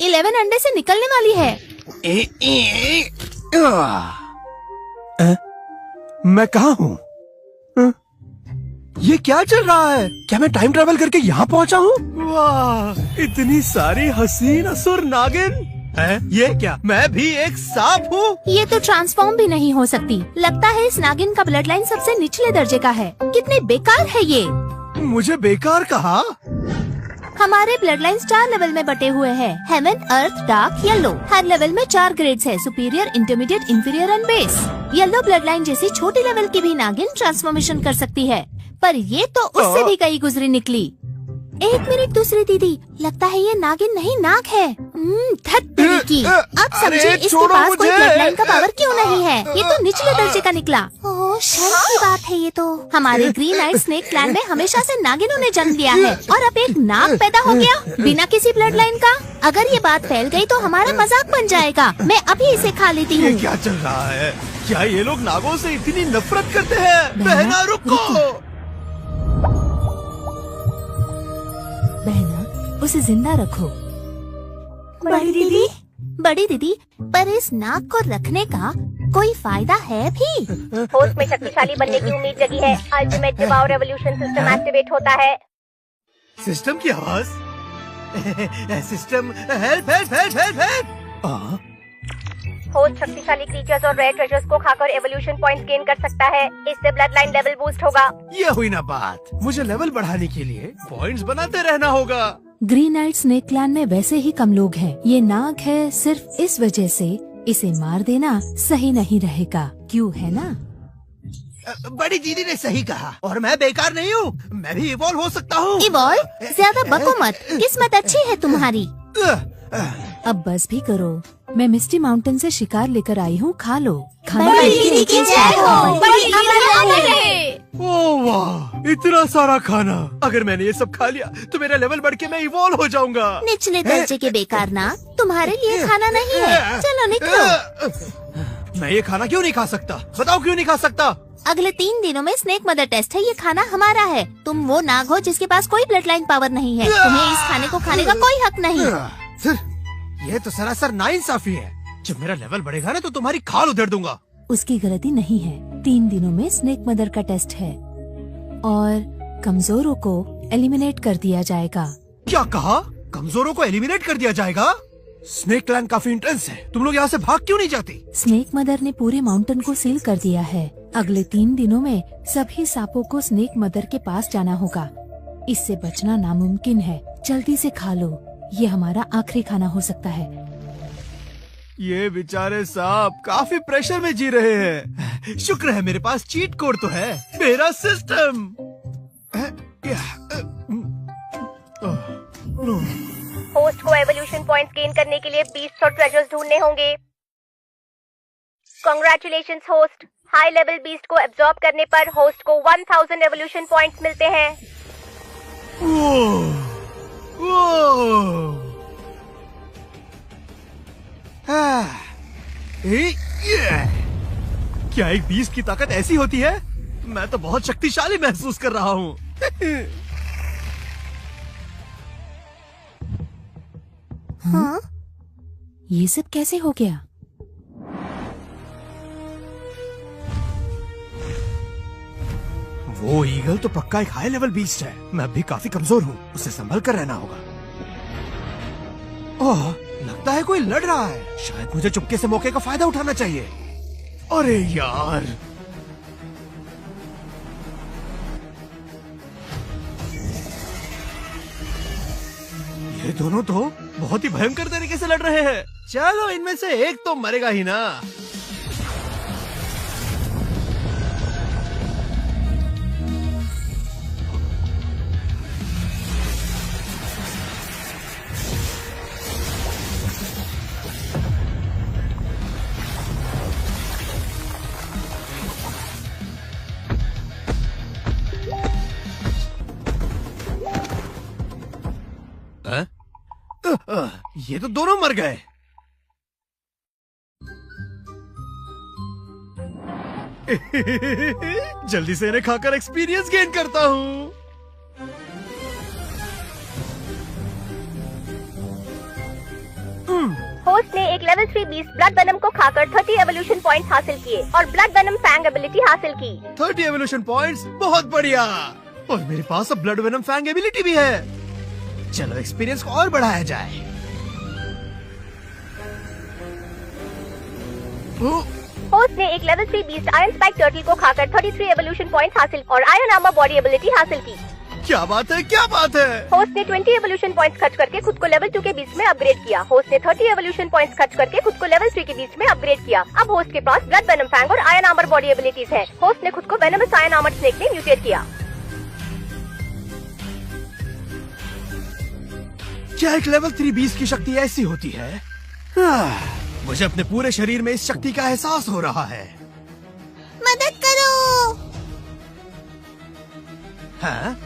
11 अंडे से निकलने वाली है। मैं कहाँ हूँ? ये क्या चल रहा है? क्या मैं टाइम ट्रेवल करके यहाँ पहुँचा हूँ? वाह, इतनी सारी हसीन असुर नागिन है। ये क्या मैं भी एक सांप हूँ? ये तो ट्रांसफॉर्म भी नहीं हो सकती। लगता है इस नागिन का ब्लड लाइन सबसे निचले दर्जे का है। कितने बेकार है ये। मुझे बेकार कहा? हमारे ब्लड लाइन 4 लेवल में बटे हुए हैं। हेवन, अर्थ, डार्क, येलो। हर लेवल में 4 ग्रेड्स है, superior, intermediate, inferior and base. Yellow blood line जैसी छोटी लेवल की भी नागिन ट्रांसफॉर्मेशन कर सकती है, पर ये तो उससे भी कई गुजरी निकली। 1 मिनट दूसरी दीदी, लगता है ये नागिन नहीं नाग है। धत की। अब समझे इसके पास कोई ब्लड लाइन का पावर क्यों नहीं है। ये तो निचले दर्जे का निकला। ओह, शर्म की बात है ये तो। हमारे ग्रीन आइड स्नेक क्लैन में हमेशा से नागिनों ने जन्म लिया है, और अब एक नाग पैदा हो गया बिना किसी ब्लड लाइन का। अगर ये बात फैल गई तो हमारा मजाक बन जाएगा। मैं अभी इसे खा लेती हूँ। ये क्या चल रहा है? क्या ये लोग नागों से इतनी नफरत करते हैं? बहना रुको। बहना, उसे जिंदा रखो। बड़ी दीदी, बड़ी दीदी, पर इस नाग को रखने का कोई फायदा है भी? होस्ट में शक्तिशाली बनने की उम्मीद जगी है। अल्टीमेट डिवाओ रेवोल्यूशन सिस्टम एक्टिवेट होता है। सिस्टम की आवाज। System, help help help help help. Host शक्तिशाली क्रीचर्स और रेयर ट्रेजर्स को खाकर एवोल्यूशन पॉइंट्स गेन कर सकता है। इससे ब्लड लाइन लेवल बूस्ट होगा। ये हुई ना बात। मुझे लेवल बढ़ाने के लिए पॉइंट्स बनाते रहना होगा। ग्रीन आइड स्नेक क्लैन में वैसे ही कम लोग हैं। ये नाग है सिर्फ इस वजह से इसे मार देना सही नहीं रहेगा, क्यों है ना? बड़ी दीदी ने सही कहा, और मैं बेकार नहीं हूँ। मैं भी इवॉल्व हो सकता हूँ। इवॉल्व? ज्यादा बको मत, किस्मत अच्छी है तुम्हारी। अब बस भी करो। मैं मिस्टी माउंटेन से शिकार लेकर आई हूँ, खा लो। बड़ी की जय हो। बड़ी अमर रहे। ओह वाह, इतना सारा खाना। अगर मैंने ये सब खा लिया तो मेरा लेवल बढ़ के मैं इवॉल्व हो जाऊंगा। निचले दर्जे के बेकार ना, तुम्हारे लिए खाना नहीं है। चलो निकलो। मैं ये खाना क्यों नहीं खा सकता? बताओ क्यों नहीं खा सकता? अगले 3 दिनों में स्नेक मदर टेस्ट है। ये खाना हमारा है। तुम वो नाग हो जिसके पास कोई ब्लड लाइन पावर नहीं है। तुम्हें इस खाने को खाने का कोई हक नहीं। ये तो सरासर नाइंसाफी है। जब मेरा लेवल बढ़ेगा ना तो तुम्हारी खाल उधेड़ दूंगा। उसकी गलती नहीं है। 3 दिनों में स्नेक मदर का टेस्ट है और कमजोरों को एलिमिनेट कर दिया जाएगा। क्या कहा? कमजोरों को एलिमिनेट कर दिया जाएगा? स्नेक क्लैन काफी इंटेंस है। तुम लोग यहाँ से भाग क्यों नहीं जाती? स्नेक मदर ने पूरे माउंटेन को सील कर दिया है। अगले 3 दिनों में सभी सांपों को स्नेक मदर के पास जाना होगा। इससे बचना नामुमकिन है। जल्दी से खा लो, ये हमारा आखिरी खाना हो सकता है। ये बेचारे सांप काफी प्रेशर में जी रहे हैं। शुक्र है मेरे पास चीट कोड तो है, मेरा सिस्टम। होस्ट को एवोल्यूशन पॉइंट्स गेन करने के लिए बीस्ट्स और ट्रेजर्स ढूंढने होंगे। Congratulations host. High level beast को एब्जॉर्ब करने पर होस्ट को 1000 एवोल्यूशन पॉइंट्स मिलते हैं। क्या एक बीस्ट की ताकत ऐसी होती है? मैं तो बहुत शक्तिशाली महसूस कर रहा हूँ। हाँ? ये सब कैसे हो गया? वो ईगल तो पक्का एक हाई लेवल बीस्ट है। मैं अभी काफी कमजोर हूँ, उसे संभल कर रहना होगा। ओह, लगता है कोई लड़ रहा है। शायद मुझे चुपके से मौके का फायदा उठाना चाहिए। अरे यार, ये दोनों तो बहुत ही भयंकर तरीके से लड़ रहे हैं। चलो इनमें से एक तो मरेगा ही ना। ये तो दोनों मर गए। जल्दी से इन्हें खाकर एक्सपीरियंस गेन करता हूँ। होस्ट ने एक लेवल 3 बीस्ट ब्लड वेनम को खाकर 30 एवोल्यूशन पॉइंट्स हासिल किए और ब्लड वेनम फैंग एबिलिटी हासिल की। 30 एवोल्यूशन पॉइंट्स, बहुत बढ़िया। और मेरे पास अब ब्लड वेनम फैंग एबिलिटी भी है। चलो एक्सपीरियंस को और बढ़ाया जाए। होस्ट ने एक level 3 beast iron spike turtle को खाकर 33 एवोल्यूशन पॉइंट्स हासिल और आयरन आर्मर बॉडी एबिलिटी हासिल की। क्या बात है, क्या बात है। होस्ट ने 20 एवोल्यूशन पॉइंट्स खर्च करके खुद को लेवल 2 के बीच में अपग्रेड किया। होस्ट ने 30 एवोल्यूशन पॉइंट्स खर्च करके खुद को लेवल 3 के बीच में अपग्रेड किया। अब होस्ट के पास ब्लड वेनम फैंग और आयरन आर्मर बॉडी एबिलिटीज है। होस्ट ने खुद को वेनमस आयरन आर्मर स्नेक में म्यूटेट किया। क्या एक लेवल 3 बीस्ट की शक्ति ऐसी होती है? मुझे अपने पूरे शरीर में इस शक्ति का एहसास हो रहा है। मदद करो। हाँ,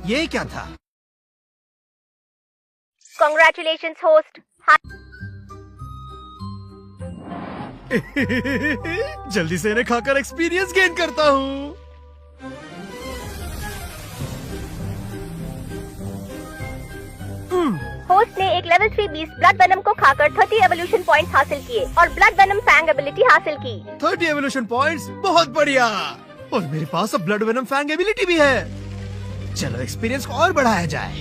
ये क्या था? Congratulations host. जल्दी से इन्हें खाकर एक्सपीरियंस गेन करता हूँ। होस्ट ने एक लेवल 3 बीस्ट ब्लड वेनम को खाकर 30 एवोल्यूशन पॉइंट्स हासिल किए और ब्लड वेनम फैंग एबिलिटी हासिल की। 30 एवोल्यूशन पॉइंट्स, बहुत बढ़िया। और मेरे पास अब ब्लड वेनम फैंग एबिलिटी भी है। चलो एक्सपीरियंस को और बढ़ाया जाए।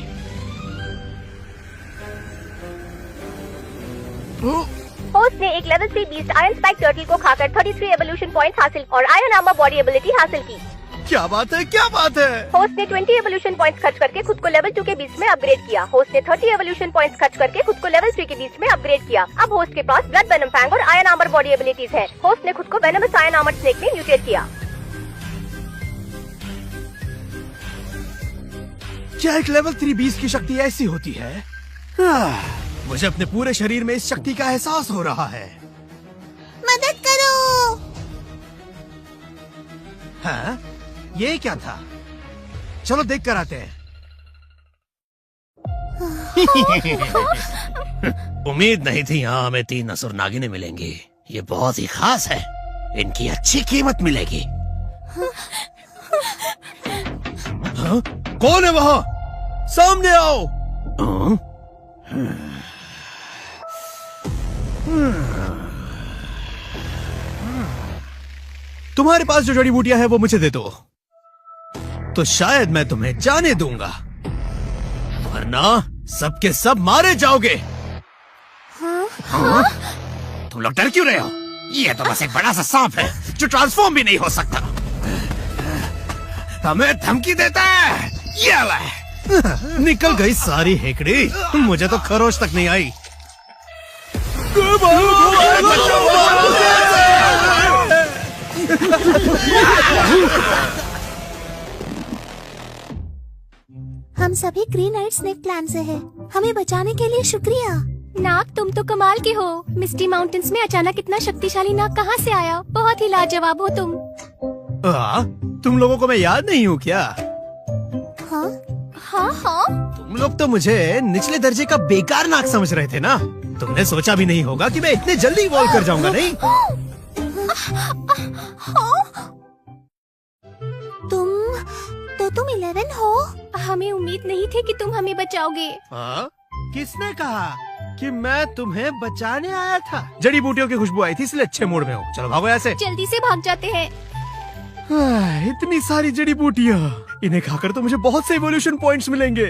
होस्ट ने एक level 3 beast iron spike turtle को खाकर 33 एवोल्यूशन पॉइंट्स हासिल और आयरन आर्मर बॉडी एबिलिटी हासिल की। क्या बात है, क्या बात है। होस्ट ने 20 एवोल्यूशन पॉइंट्स खर्च करके खुद को लेवल 2 के बीच में अपग्रेड किया। होस्ट ने 30 एवोल्यूशन पॉइंट्स खर्च करके खुद को लेवल 3 के बीच में अपग्रेड किया। अब होस्ट के पास ब्लड वेनम फैंग और आयरन आर्मर बॉडी एबिलिटीज है। होस्ट ने खुद को वेनमस आयरन आर्मर स्नेक में म्यूटेट किया। क्या एक लेवल 3 बीस्ट की शक्ति ऐसी होती है? मुझे अपने पूरे शरीर में इस शक्ति का एहसास हो रहा है। मदद करो। हाँ, ये क्या था? चलो देख कर आते हैं। उम्मीद नहीं थी यहाँ हमें 3 असुर नागिनें मिलेंगी। ये बहुत ही खास है, इनकी अच्छी कीमत मिलेगी। हाँ? कौन है वहाँ? सामने आओ। तुम्हारे पास जो जड़ी बूटियां हैं वो मुझे दे दो, तो शायद मैं तुम्हें जाने दूंगा, वरना सबके सब मारे जाओगे। हाँ? तुम लोग डर क्यों रहे हो? ये तो बस एक बड़ा सा सांप है जो ट्रांसफॉर्म भी नहीं हो सकता। हमें धमकी देता है। ये ले। निकल गई सारी हेकड़ी। मुझे तो खरोच तक नहीं आई। हम सभी ग्रीन नाइट स्नेक क्लैन से हैं। हमें बचाने के लिए शुक्रिया। नाग, तुम तो कमाल के हो। मिस्टी माउंटेन्स में अचानक इतना शक्तिशाली नाग कहाँ से आया? बहुत ही लाजवाब हो तुम। तुम लोगों को मैं याद नहीं हूँ क्या? हाँ हाँ हाँ। तुम लोग तो मुझे निचले दर्जे का बेकार नाग समझ रहे थे ना। तुमने सोचा भी नहीं होगा कि मैं इतने जल्दी इवॉल्व कर जाऊंगा, नहीं? तुम 11 हो? हमें उम्मीद नहीं थी कि तुम हमें बचाओगे। हाँ? किसने कहा कि मैं तुम्हें बचाने आया था? जड़ी बूटियों की खुशबू आई थी, इसलिए अच्छे मूड में हूँ। चलो भागो यहाँ से। जल्दी से भाग जाते हैं। इतनी सारी जड़ी बूटियाँ, इन्हें खाकर तो मुझे बहुत से इवोल्यूशन पॉइंट्स मिलेंगे।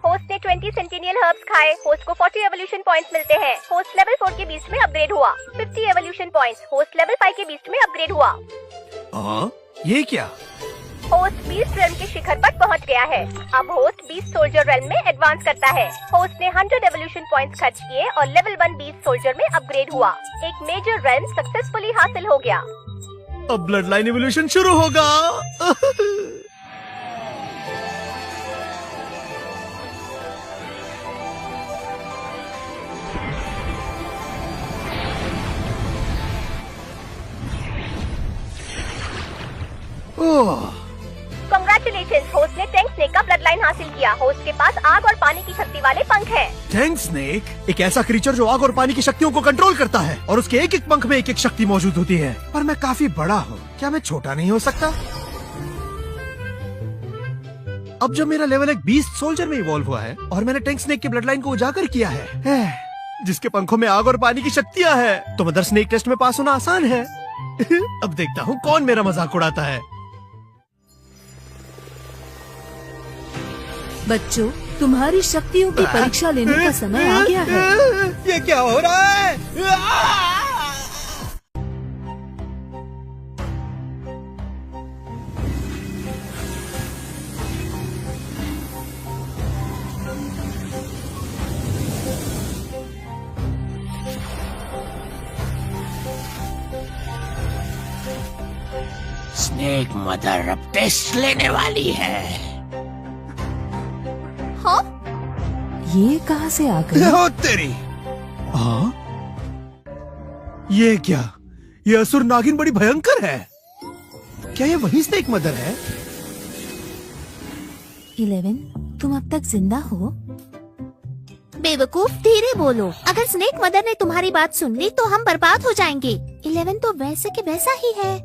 होस्ट ने 20 सेंटिनियल हर्ब्स खाए। होस्ट को 40 एवोल्यूशन पॉइंट्स मिलते हैं। होस्ट लेवल 4 के बीच में अपग्रेड हुआ। 50 एवोल्यूशन पॉइंट्स। होस्ट लेवल 5 के बीच में अपग्रेड हुआ। ये क्या? होस्ट बीस्ट रेल्म के शिखर पर पहुंच गया है। अब होस्ट बीस्ट सोल्जर रेल्म में एडवांस करता है। होस्ट ने 100 एवोल्यूशन पॉइंट्स खर्च किए और लेवल 1 बीस्ट सोल्जर में अपग्रेड हुआ। एक मेजर रेल्म सक्सेसफुली हासिल हो गया। अब ब्लड लाइन एवोल्यूशन शुरू होगा। Congratulations, होस्ट ने टैंक स्नेक का ब्लड लाइन हासिल किया। होस्ट के पास आग और पानी की शक्ति वाले पंख हैं। टैंक स्नेक एक ऐसा क्रीचर जो आग और पानी की शक्तियों को कंट्रोल करता है, और उसके एक एक पंख में एक एक शक्ति मौजूद होती है। पर मैं काफी बड़ा हूँ, क्या मैं छोटा नहीं हो सकता? अब जब मेरा लेवल एक बीस्ट सोल्जर में इवॉल्व हुआ है और मैंने टैंक स्नेक के ब्लड लाइन को उजागर किया है, जिसके पंखों में आग और पानी की शक्तियाँ है, तो मदर स्नेक टेस्ट में पास होना आसान है। अब देखता हूँ कौन मेरा मजाक उड़ाता है। बच्चों, तुम्हारी शक्तियों की परीक्षा लेने का समय आ गया है। ये क्या हो रहा है? स्नेक मदर अब टेस्ट लेने वाली है। हाँ? ये कहाँ से आ गई? हो तेरी। हाँ? ये क्या? ये असुर नागिन बड़ी भयंकर है। क्या ये वही स्नेक मदर है? 11, तुम अब तक जिंदा हो? बेवकूफ, धीरे बोलो। अगर स्नेक मदर ने तुम्हारी बात सुन ली तो हम बर्बाद हो जाएंगे। 11 तो वैसे के वैसा ही है।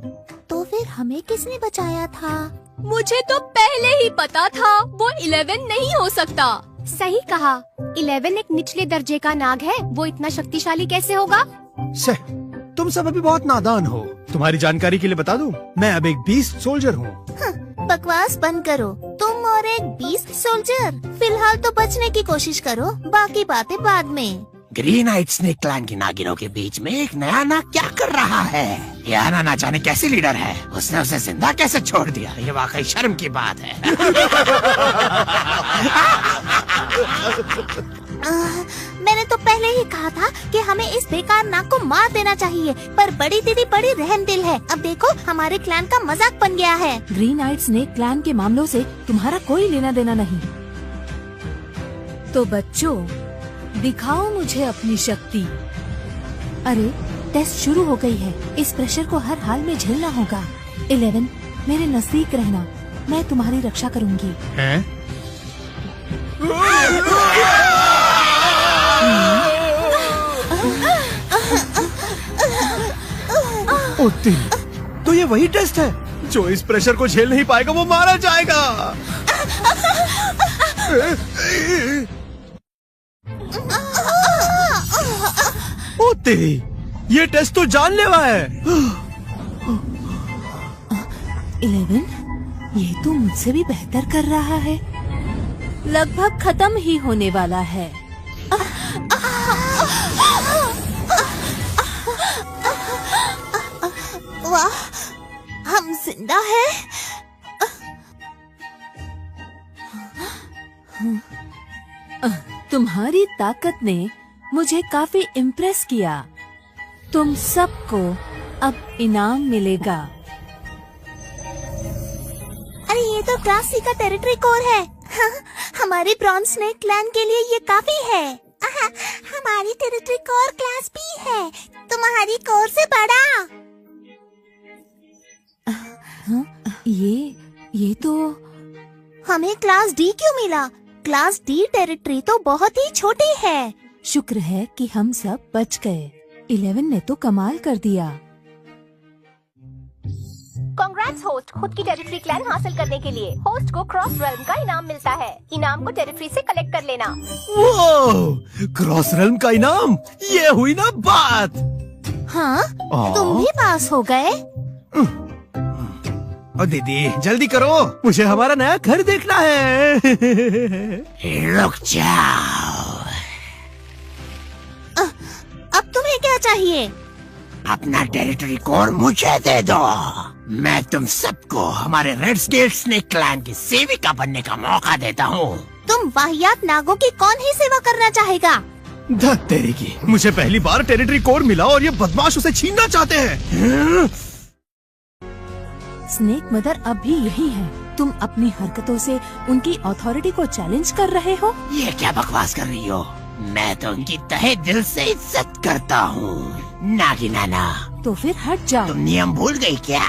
तो फिर हमें किसने बचाया था? मुझे तो पहले ही पता था वो 11 नहीं हो सकता। सही कहा, 11 एक निचले दर्जे का नाग है, वो इतना शक्तिशाली कैसे होगा? तुम सब अभी बहुत नादान हो। तुम्हारी जानकारी के लिए बता दूं, मैं अब एक बीस्ट सोल्जर हूँ। बकवास बंद करो। तुम और एक बीस्ट सोल्जर। फिलहाल तो बचने की कोशिश करो, बाकी बातें बाद में। ग्रीन आइट स्नेक क्लैन की नागिनों के बीच में एक नया नाग क्या कर रहा है? ये आना ना जाने कैसी लीडर है, उसने उसे जिंदा कैसे छोड़ दिया? ये वाकई शर्म की बात है। मैंने तो पहले ही कहा था कि हमें इस बेकार नाग को मार देना चाहिए, पर बड़ी दीदी बड़ी रहमदिल है। अब देखो हमारे क्लैन का मजाक बन गया है। ग्रीन आइट स्नेक क्लैन के मामलों से तुम्हारा कोई लेना देना नहीं। तो बच्चों, दिखाओ मुझे अपनी शक्ति। अरे, टेस्ट शुरू हो गई है। इस प्रेशर को हर हाल में झेलना होगा। 11, मेरे नजदीक रहना, मैं तुम्हारी रक्षा करूंगी। हैं? ओ तेरी, तो ये वही टेस्ट है जो इस प्रेशर को झेल नहीं पाएगा वो मारा जाएगा। ओ तेरी, ये टेस्ट तो जानलेवा है। 11, ये तो मुझसे भी बेहतर कर रहा है। लगभग खत्म ही होने वाला है। वाह, हम जिंदा हैं। तुम्हारी ताकत ने मुझे काफी इम्प्रेस किया। तुम सबको अब इनाम मिलेगा। अरे ये तो क्लास सी का टेरिटरी कोर है। हमारी ब्रॉन्ज स्नेक क्लैन के लिए ये काफी है। हमारी टेरिटरी कोर क्लास बी है, तुम्हारी कोर से बड़ा। ये तो हमें क्लास डी क्यों मिला? क्लास डी टेरिटरी तो बहुत ही छोटी है। शुक्र है कि हम सब बच गए। 11 ने तो कमाल कर दिया। कांग्रेट्स होस्ट, खुद की टेरिटरी क्लैन हासिल करने के लिए होस्ट को क्रॉस रेल्म का इनाम मिलता है। इनाम को टेरिटरी से कलेक्ट कर लेना। वो क्रॉस रेल्म का इनाम, ये हुई ना बात। हाँ, तुम भी पास हो गए। और दीदी जल्दी करो, मुझे हमारा नया घर देखना है। रुक जाओ। अब तुम्हें क्या चाहिए? अपना टेरिटरी कोर मुझे दे दो। मैं तुम सबको हमारे रेड स्केल स्नेक क्लैन की सेविका बनने का मौका देता हूँ। तुम वाहियात नागों की कौन ही सेवा करना चाहेगा? धत तेरी की, मुझे पहली बार टेरिटरी कोर मिला और ये बदमाश उसे छीनना चाहते हैं। स्नेक मदर अब भी यही है। तुम अपनी हरकतों से उनकी अथॉरिटी को चैलेंज कर रहे हो। ये क्या बकवास कर रही हो? मैं तो उनकी तहे दिल से इज्जत करता हूँ। नागिनाना, तो फिर हट जाओ। तुम नियम भूल गई क्या?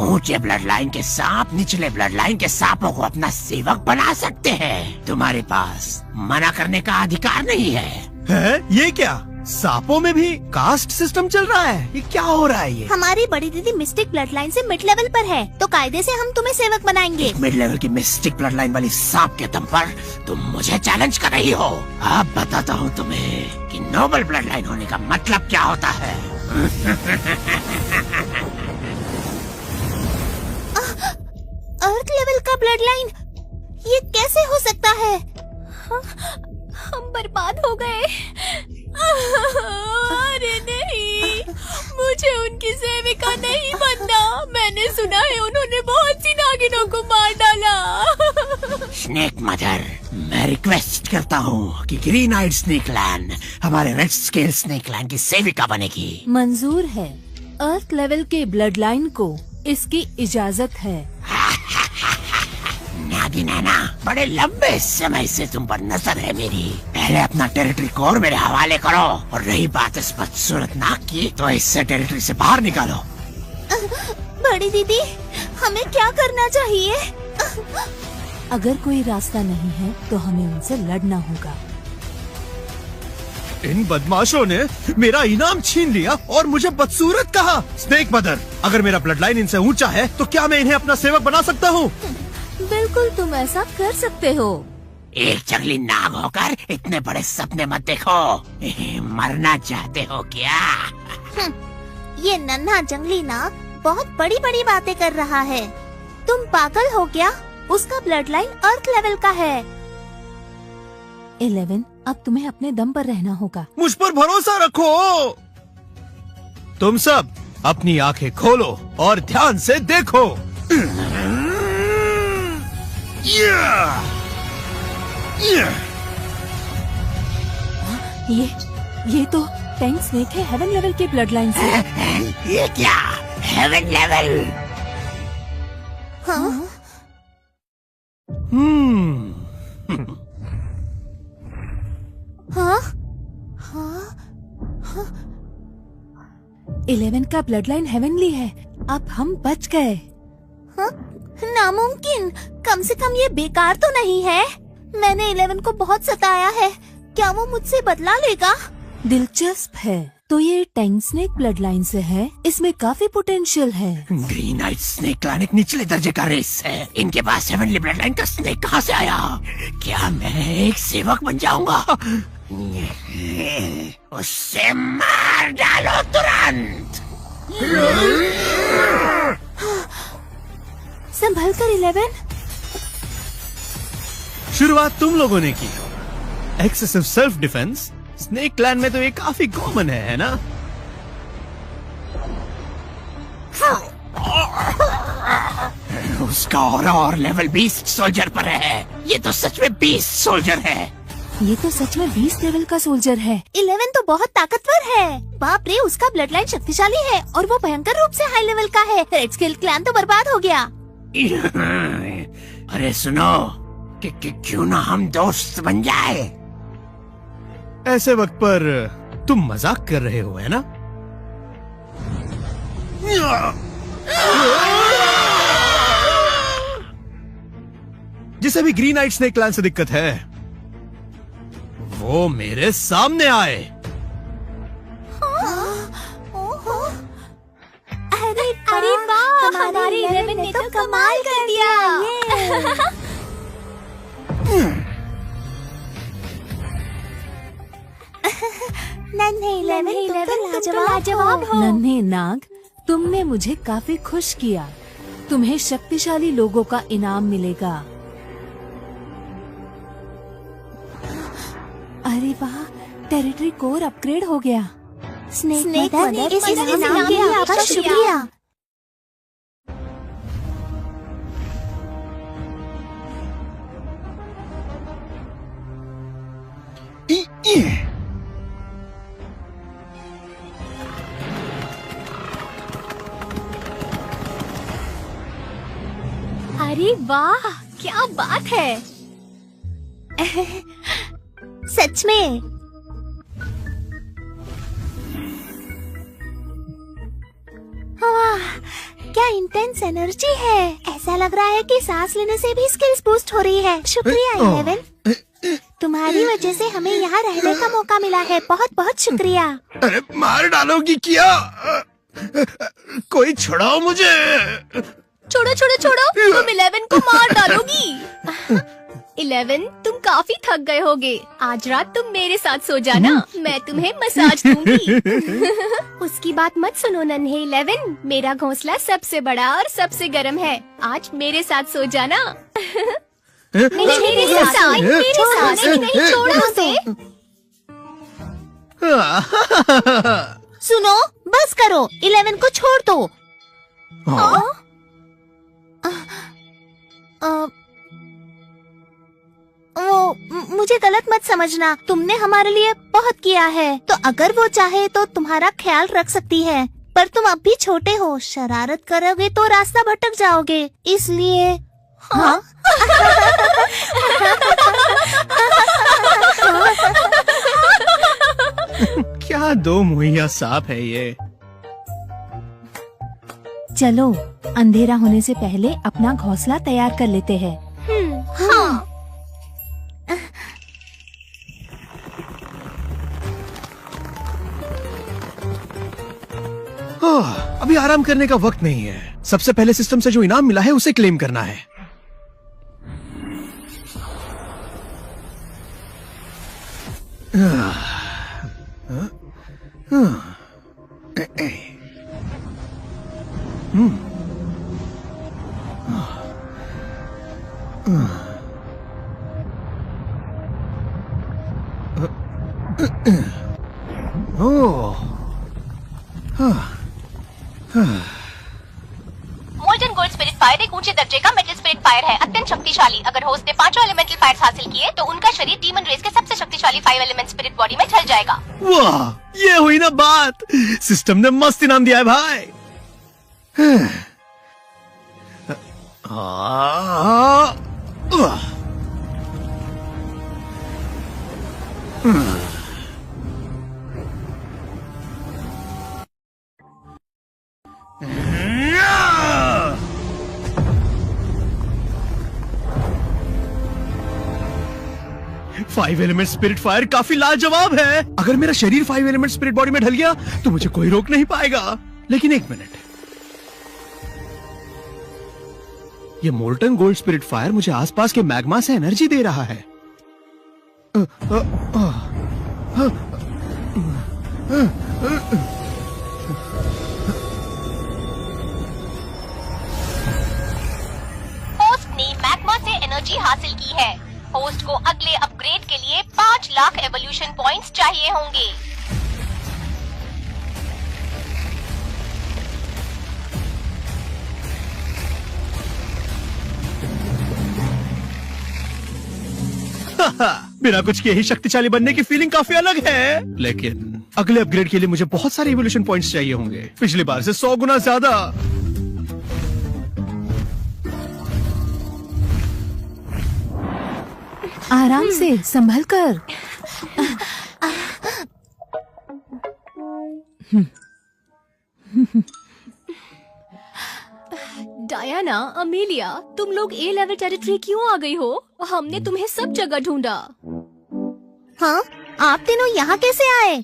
ऊंचे ब्लड लाइन के सांप निचले ब्लड लाइन के सांपों को अपना सेवक बना सकते हैं। तुम्हारे पास मना करने का अधिकार नहीं है। है? ये क्या? सांपों में भी कास्ट सिस्टम चल रहा है? ये क्या हो रहा है ये? हमारी बड़ी दीदी मिस्टिक ब्लड लाइन से मिड लेवल पर है, तो कायदे से हम तुम्हें सेवक बनाएंगे। मिड लेवल की मिस्टिक ब्लड लाइन वाली सांप के दम पर तुम मुझे चैलेंज कर रही हो। अब बताता हूँ तुम्हें कि नोबल ब्लड लाइन होने का मतलब क्या होता है। अर्थ लेवल का ब्लड लाइन, ये कैसे हो सकता है? हम बर्बाद हो गए। अरे नहीं, मुझे उनकी सेविका नहीं बनना। मैंने सुना है उन्होंने बहुत सी नागिनों को मार डाला। स्नेक मदर, मैं रिक्वेस्ट करता हूँ कि ग्रीन आइड स्नेक लैंड हमारे रेड स्केल स्नेक लैंड की सेविका बनेगी। मंजूर है। अर्थ लेवल के ब्लड लाइन को इसकी इजाजत है। नागिनाना, बड़े लंबे समय से तुम पर नजर है मेरी। पहले अपना टेरिटरी कोर मेरे हवाले करो, और रही बात इस बदसूरत नाग की, तो इससे टेरिटरी से बाहर निकालो। बड़ी दीदी, हमें क्या करना चाहिए? अगर कोई रास्ता नहीं है तो हमें उनसे लड़ना होगा। इन बदमाशों ने मेरा इनाम छीन लिया और मुझे बदसूरत कहा। स्नेक मदर, अगर मेरा ब्लड लाइन इनसे ऊंचा है तो क्या मैं इन्हें अपना सेवक बना सकता हूँ? बिल्कुल, तुम ऐसा कर सकते हो। एक जंगली नाग होकर इतने बड़े सपने मत देखो। मरना चाहते हो क्या? ये नन्हा जंगली नाग बहुत बड़ी बड़ी बातें कर रहा है। तुम पागल हो क्या? उसका ब्लड लाइन अर्थ लेवल का है। 11, अब तुम्हें अपने दम पर रहना होगा। मुझ पर भरोसा रखो। तुम सब अपनी आंखें खोलो और ध्यान से देखो। ये तो टैंक स्नेक है हेवन लेवल के ब्लड लाइन से। ये क्या हेवन लेवल? हाँ? हाँ? हाँ? 11 का ब्लड लाइन हेवनली है। अब हम बच गए। हाँ? नामुमकिन। कम से कम ये बेकार तो नहीं है। मैंने 11 को बहुत सताया है। क्या वो मुझसे बदला लेगा? दिलचस्प है। तो ये टैंक स्नेक ब्लड लाइन से है। इसमें काफी पोटेंशियल है। ग्रीन आइड स्नेक क्लैन एक निचले दर्जे का रेस है। इनके पास हेवनली ब्लड लाइन का स्नेक कहाँ से आया? क्या मैं एक सेवक बन जाऊंगा? उससे मार डालो तुरंत। संभल कर 11। शुरुआत तुम लोगों ने की। Excessive self defence snake clan में तो ये काफी कॉमन है ना? उसका और लेवल 20 सोल्जर पर है। ये तो सच में 20 सोल्जर है। ये तो सच में 20 लेवल का सोल्जर है। 11 तो बहुत ताकतवर है। बाप रे, उसका ब्लड लाइन शक्तिशाली है और वो भयंकर रूप से हाई लेवल का है। रेड स्केल क्लैन तो बर्बाद हो गया। अरे सुनो, क्यों ना हम दोस्त बन जाए? ऐसे वक्त पर तुम मजाक कर रहे हो, है ना? जिसे भी ग्रीन आइड स्नेक क्लैन से दिक्कत है वो मेरे सामने आए। अरे वाह, हमारे 11 ने तो कमाल कर दिया। नन्हे 11 तुम तो लाजवाब हो। नन्हे नाग, तुमने मुझे काफी खुश किया। तुम्हें शक्तिशाली लोगों का इनाम मिलेगा। अरे वाह, टेरिटरी कोर अपग्रेड हो गया। स्नेक मदर, इस इनाम के लिए आपका शुक्रिया। अरे वाह, क्या बात है। सच में। वाह, क्या इंटेंस एनर्जी है। ऐसा लग रहा है कि सांस लेने से भी स्किल्स बूस्ट हो रही है। शुक्रिया 11। तुम्हारी वजह से हमें यहाँ रहने का मौका मिला है, बहुत बहुत शुक्रिया। अरे मार डालोगी क्या? कोई छुड़ाओ मुझे। छोड़ो छोड़ो छोड़ो, तुम 11 को मार डालोगी। 11, तुम काफी थक गए होगे, आज रात तुम मेरे साथ सो जाना, मैं तुम्हें मसाज दूंगी। उसकी बात मत सुनो नन्हे 11, मेरा घोंसला सबसे बड़ा और सबसे गर्म है, आज मेरे साथ सो जाना। नहीं, मेरे साथ नहीं, छोड़ो उसे। सुनो, बस करो, 11 को छोड़ दो। मुझे गलत मत समझना, तुमने हमारे लिए बहुत किया है, तो अगर वो चाहे तो तुम्हारा ख्याल रख सकती है, पर तुम अब भी छोटे हो, शरारत करोगे तो रास्ता भटक जाओगे, इसलिए। हाँ? क्या दो मुहैया सांप है ये। चलो, अंधेरा होने से पहले अपना घोंसला तैयार कर लेते हैं। हाँ। अभी आराम करने का वक्त नहीं है, सबसे पहले सिस्टम से जो इनाम मिला है उसे क्लेम करना है। मोल्टन गोल्ड स्पिरिट फायर एक ऊंचे दर्जे का मेटल स्पिरिट फायर है, अत्यंत शक्तिशाली। अगर होस्ट ने 5 एलिमेंटल फायर्स हासिल किए तो उनका शरीर डीमन रेस के सबसे शक्तिशाली 5 एलिमेंट स्पिरिट बॉडी में ढल जाएगा। वाह, ये हुई ना बात, सिस्टम ने मस्त इनाम दिया है भाई। फाइव एलिमेंट स्पिरिट फायर काफी लाजवाब है। अगर मेरा शरीर 5 एलिमेंट स्पिरिट बॉडी में ढल गया तो मुझे कोई रोक नहीं पाएगा। लेकिन एक मिनट, ये मोल्टन गोल्ड स्पिरिट फायर मुझे आसपास के मैग्मा से एनर्जी दे रहा है। होस्ट ने मैग्मा से एनर्जी हासिल की है। होस्ट को अगले अपग्रेड के लिए 5 लाख एवोल्यूशन पॉइंट्स चाहिए होंगे। बिना कुछ किए ही शक्तिशाली बनने की फीलिंग काफी अलग है। लेकिन अगले अपग्रेड के लिए मुझे बहुत सारे एवोल्यूशन पॉइंट्स चाहिए होंगे, पिछली बार से 100 गुना ज्यादा। आराम से, संभल कर। डायना, अमेलिया, तुम लोग ए लेवल टेरिटरी क्यों आ गई हो? हमने तुम्हें सब जगह ढूंढा। हाँ, आप तीनों यहाँ कैसे आए?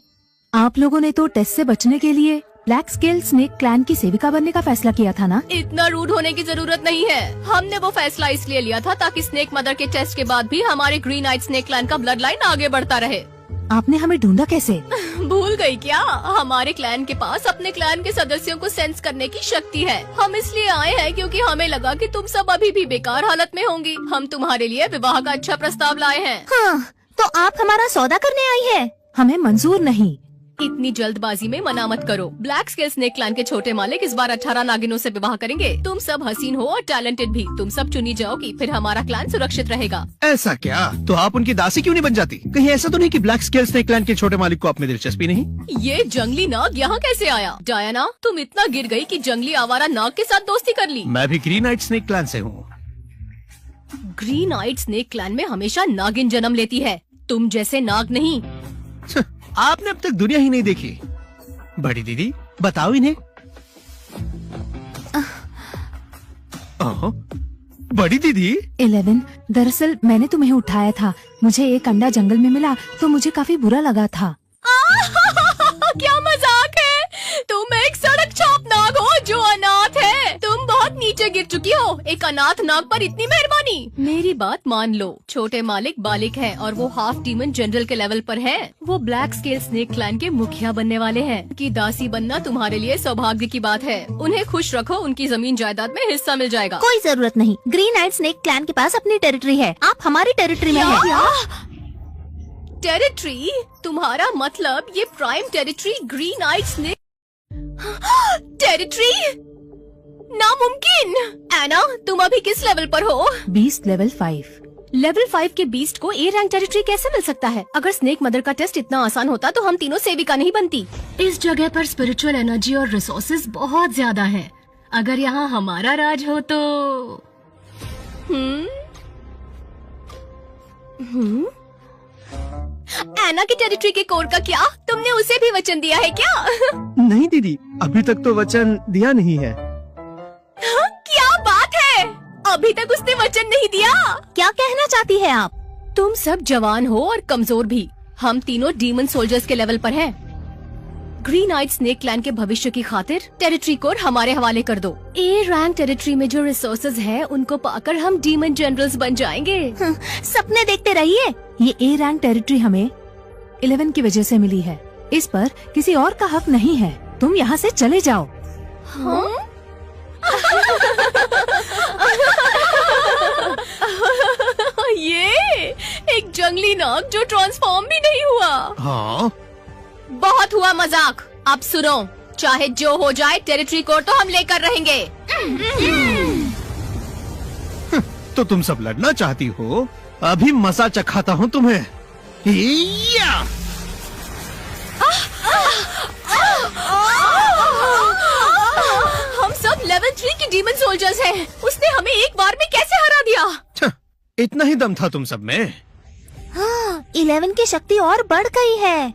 आप लोगों ने तो टेस्ट से बचने के लिए ब्लैक स्केल स्नेक क्लैन की सेविका बनने का फैसला किया था ना? इतना रूड होने की जरूरत नहीं है। हमने वो फैसला इसलिए लिया था ताकि स्नेक मदर के टेस्ट के बाद भी हमारे ग्रीन आइट स्नेक क्लैन का ब्लड लाइन आगे बढ़ता रहे। आपने हमें ढूंढा कैसे? भूल गई क्या? हमारे क्लैन के पास अपने क्लैन के सदस्यों को सेंस करने की शक्ति है। हम इसलिए आए हैं क्योंकि हमें लगा कि तुम सब अभी भी बेकार हालत में होंगी। हम तुम्हारे लिए विवाह का अच्छा प्रस्ताव लाए हैं। हाँ, तो आप हमारा सौदा करने आई है? हमें मंजूर नहीं। इतनी जल्दबाजी में मना मत करो। ब्लैक स्केल स्नेक क्लैन के छोटे मालिक इस बार 18 नागिनों से विवाह करेंगे। तुम सब हसीन हो और टैलेंटेड भी, तुम सब चुनी जाओगी, फिर हमारा क्लैन सुरक्षित रहेगा। ऐसा क्या? तो आप उनकी दासी क्यों नहीं बन जाती? कहीं ऐसा तो नहीं कि ब्लैक स्केल स्नेक क्लैन के छोटे मालिक को आप में दिलचस्पी नहीं? ये जंगली नाग यहाँ कैसे आया? डायना, तुम इतना गिर गई कि जंगली आवारा नाग के साथ दोस्ती कर ली। मैं भी ग्रीन आइट स्नेक क्लैन से हूँ। ग्रीन आइट स्नेक क्लैन में हमेशा नागिन जन्म लेती है, तुम जैसे नाग नहीं। आपने अब तक दुनिया ही नहीं देखी। बड़ी दीदी, बताओ इन्हें। बड़ी दीदी 11 दरअसल मैंने तुम्हें उठाया था। मुझे एक अंडा जंगल में मिला तो मुझे काफी बुरा लगा था। क्या मजाक है। तुम एक सड़क छाप नाग हो जो अनाथ है। तुम बहुत नीचे गिर चुकी हो। एक अनाथ नाग पर इतनी मेहरबानी। मेरी बात मान लो। छोटे मालिक बालिक हैं और वो हाफ डीमन जनरल के लेवल पर है। वो ब्लैक स्केल स्नेक क्लैन के मुखिया बनने वाले हैं। कि दासी बनना तुम्हारे लिए सौभाग्य की बात है। उन्हें खुश रखो, उनकी जमीन जायदाद में हिस्सा मिल जाएगा। कोई जरूरत नहीं। ग्रीन आइड स्नेक क्लैन के पास अपनी टेरिटरी है, आप हमारी टेरिटरी में हैं। टेरिटरी? तुम्हारा मतलब ये प्राइम टेरिटरी ग्रीन आइड स्नेक टेरिटरी? नामुमकिन। एना, तुम अभी किस लेवल पर हो? Beast level 5। लेवल 5 के बीस्ट को ए रैंक टेरिटरी कैसे मिल सकता है? अगर स्नेक मदर का टेस्ट इतना आसान होता तो हम तीनों सेविका नहीं बनती। इस जगह पर स्पिरिचुअल एनर्जी और रिसोर्सेज बहुत ज्यादा है। अगर यहाँ हमारा राज हो तो एना की टेरिटरी के कोर का क्या? तुमने उसे भी वचन दिया है क्या? नहीं दीदी, अभी तक तो वचन दिया नहीं है। क्या बात है? अभी तक उसने वचन नहीं दिया? क्या कहना चाहती है आप? तुम सब जवान हो और कमजोर भी। हम तीनों डीमन सोल्जर्स के लेवल पर हैं। ग्रीन आइड स्नेक क्लैन के भविष्य की खातिर टेरिटरी कोर हमारे हवाले कर दो। ए रैंक टेरिटरी में जो रिसोर्सेज है उनको पाकर हम डीमन जनरल्स बन जाएंगे। सपने देखते रहिए। ये ए रैंक टेरिटरी हमें 11 की वजह से मिली है। इस पर किसी और का हक नहीं है। तुम यहाँ से चले जाओ। ये एक जंगली नाग जो ट्रांसफॉर्म भी नहीं हुआ। हाँ, बहुत हुआ मजाक। अब सुनो, चाहे जो हो जाए टेरिटरी कोर तो हम लेकर रहेंगे। तो तुम सब लड़ना चाहती हो? अभी मजा चखाता हूँ तुम्हें। या! हम सब लेवल 3 की डीमन सोल्जर्स हैं। उसने हमें एक बार में कैसे हरा दिया? छह, इतना ही दम था तुम सब में? हाँ, 11 की शक्ति और बढ़ गई है।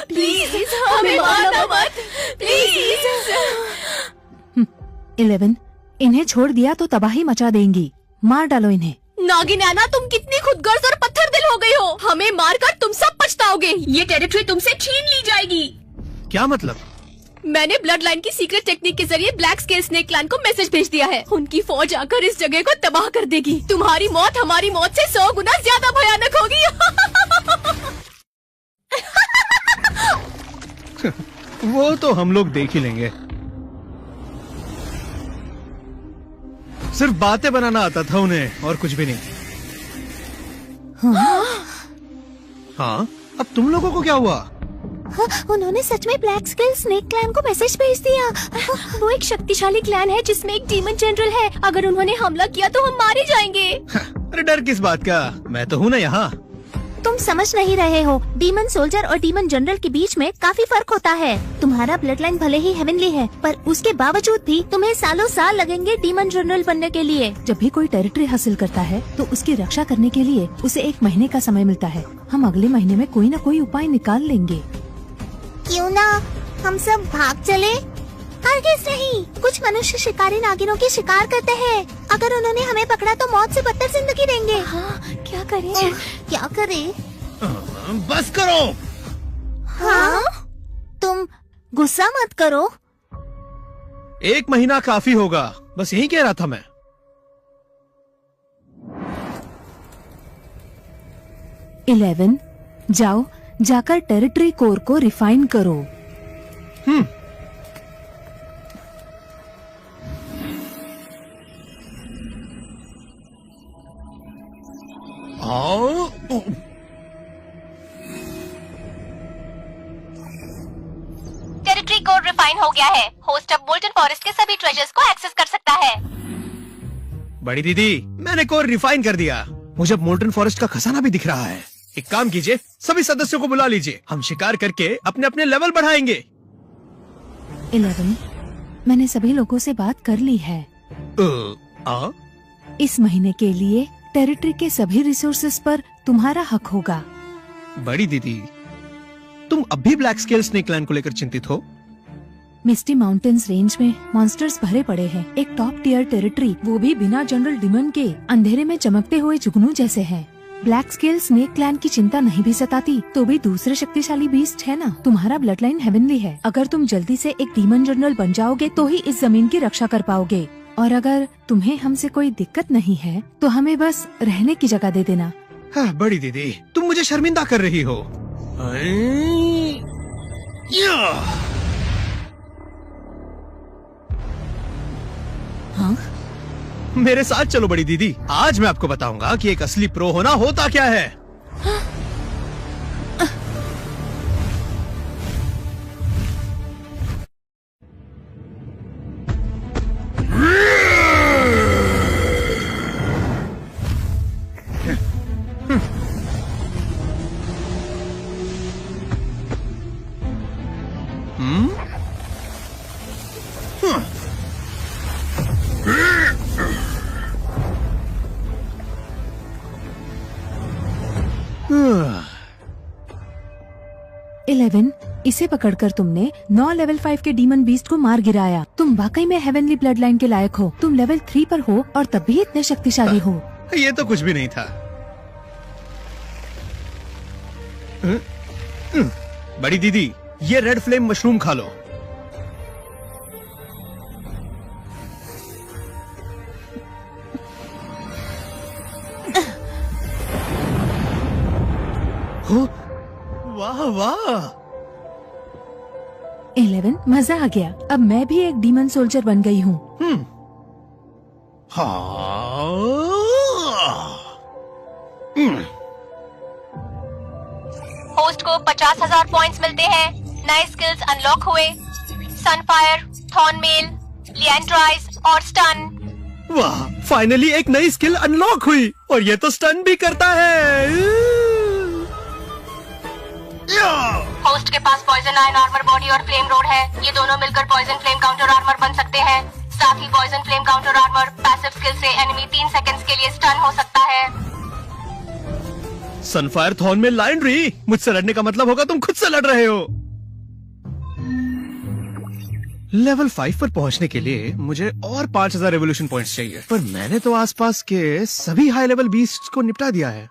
प्लीज हमें मारना मत, प्लीज। 11 इन्हें छोड़ दिया तो तबाही मचा देंगी। मार डालो इन्हें। नागिन एना, तुम कितनी खुदगर्ज और पत्थर दिल हो गई हो। हमें मारकर तुम सब पछताओगे। ये टेरिटरी तुमसे छीन ली जाएगी। क्या मतलब? मैंने ब्लड लाइन की सीक्रेट टेक्निक के जरिए ब्लैक स्केल स्नेक क्लैन को मैसेज भेज दिया है। उनकी फौज आकर इस जगह को तबाह कर देगी। तुम्हारी मौत हमारी मौत से 100 गुना ज्यादा भयानक होगी। वो तो हम लोग देख ही लेंगे। सिर्फ बातें बनाना आता था उन्हें, और कुछ भी नहीं। हाँ, अब तुम लोगों को क्या हुआ? हाँ, उन्होंने सच में ब्लैक स्केल स्नेक क्लैन को मैसेज भेज दिया। वो एक शक्तिशाली क्लैन है जिसमें एक डीमन जनरल है। अगर उन्होंने हमला किया तो हम मारे जाएंगे। अरे डर किस बात का? मैं तो हूँ ना यहाँ। तुम समझ नहीं रहे हो। डीमन सोल्जर और डीमन जनरल के बीच में काफी फर्क होता है। तुम्हारा ब्लड लाइन भले ही हेवनली है, पर उसके बावजूद भी तुम्हें सालों साल लगेंगे डीमन जनरल बनने के लिए। जब भी कोई टेरिटरी हासिल करता है तो उसकी रक्षा करने के लिए उसे 1 महीने का समय मिलता है। हम अगले महीने में कोई न कोई उपाय निकाल लेंगे। क्यों ना हम सब भाग चले? हरगिज़ नहीं। कुछ मनुष्य शिकारी नागिनों की शिकार करते हैं। अगर उन्होंने हमें पकड़ा तो मौत से बदतर जिंदगी देंगे। हाँ, क्या करें? क्या करें? बस करो। हाँ? तुम गुस्सा मत करो। 1 महीना काफी होगा, बस यही कह रहा था मैं। 11 जाओ, जाकर टेरिटरी कोर को रिफाइन करो। आओ। टेरिटरी कोड रिफाइन हो गया है। होस्ट अब मोल्टन फॉरेस्ट के सभी ट्रेजर्स को एक्सेस कर सकता है। बड़ी दीदी, मैंने कोर रिफाइन कर दिया। मुझे अब मोल्टन फॉरेस्ट का खजाना भी दिख रहा है। एक काम कीजिए, सभी सदस्यों को बुला लीजिए। हम शिकार करके अपने अपने लेवल बढ़ाएंगे। 11 मैंने सभी लोगों से बात कर ली है। इस महीने के लिए टेरिटरी के सभी रिसोर्सेज पर तुम्हारा हक होगा। बड़ी दीदी, तुम अब भी ब्लैक स्केल स्नेक क्लैन को लेकर चिंतित हो? मिस्टी माउंटेन्स रेंज में मॉन्स्टर्स भरे पड़े हैं। एक टॉप टियर टेरिटरी, वो भी बिना जनरल डिमन के, अंधेरे में चमकते हुए जुगनू जैसे हैं। ब्लैक स्केल स्नेक क्लैन की चिंता नहीं भी सताती तो भी दूसरे शक्तिशाली बीस्ट है ना। तुम्हारा ब्लड लाइन हेवनली है। अगर तुम जल्दी से एक डीमन जनरल बन जाओगे तो ही इस जमीन की रक्षा कर पाओगे। और अगर तुम्हें हमसे कोई दिक्कत नहीं है तो हमें बस रहने की जगह दे देना। हाँ, बड़ी दीदी, तुम मुझे शर्मिंदा कर रही हो। हाँ? मेरे साथ चलो बड़ी दीदी, आज मैं आपको बताऊंगा कि एक असली प्रो होना होता क्या है। इलेवन, इसे पकड़कर तुमने 9 लेवल 5 के डीमन बीस्ट को मार गिराया। तुम वाकई में हेवनली ब्लड लाइन के लायक हो। तुम लेवल 3 पर हो और तब भी इतने शक्तिशाली हो। ये तो कुछ भी नहीं था। बड़ी दीदी, ये रेड फ्लेम मशरूम खा लो। हो, वाह वाह। 11, मजा आ गया। अब मैं भी एक डीमन सोल्जर बन गई हूँ। होस्ट को 50,000 पॉइंट्स मिलते हैं। नए स्किल्स अनलॉक हुए। सनफायर, थॉर्नमेल, लिएंड्राइज और स्टन। वाह, फाइनली एक नई स्किल अनलॉक हुई और ये तो स्टन भी करता है। होस्ट के पास पॉइजन आयन आर्मर बॉडी और फ्लेम रोड है। ये दोनों मिलकर पॉइजन फ्लेम काउंटर आर्मर बन सकते हैं। साथ ही poison flame counter armor passive skill से एनिमी 3 सेकंड्स के लिए स्टन हो सकता है। सनफायर थॉर्न में लाइनरी, मुझसे लड़ने का मतलब होगा तुम खुद से लड़ रहे हो। लेवल 5 पर पहुंचने के लिए मुझे और 5000 रेवोल्यूशन पॉइंट्स चाहिए, पर मैंने तो आसपास के सभी हाई लेवल बीस्ट्स को निपटा दिया है।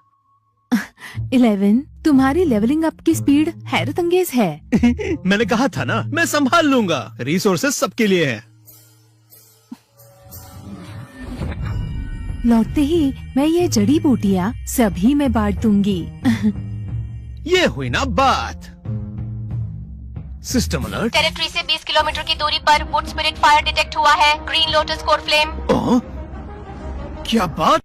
11, तुम्हारी लेवलिंग अप की स्पीड हैरत अंगेज है। मैंने कहा था ना, मैं संभाल लूंगा। रिसोर्सेस सबके लिए है। लौटते ही मैं ये जड़ी बूटियाँ सभी में बांट दूंगी। ये हुई ना बात। System alert. टेरिटरी से 20 किलोमीटर की दूरी पर वुड स्पिरिट फायर डिटेक्ट हुआ है। Green lotus core flame. क्या बात।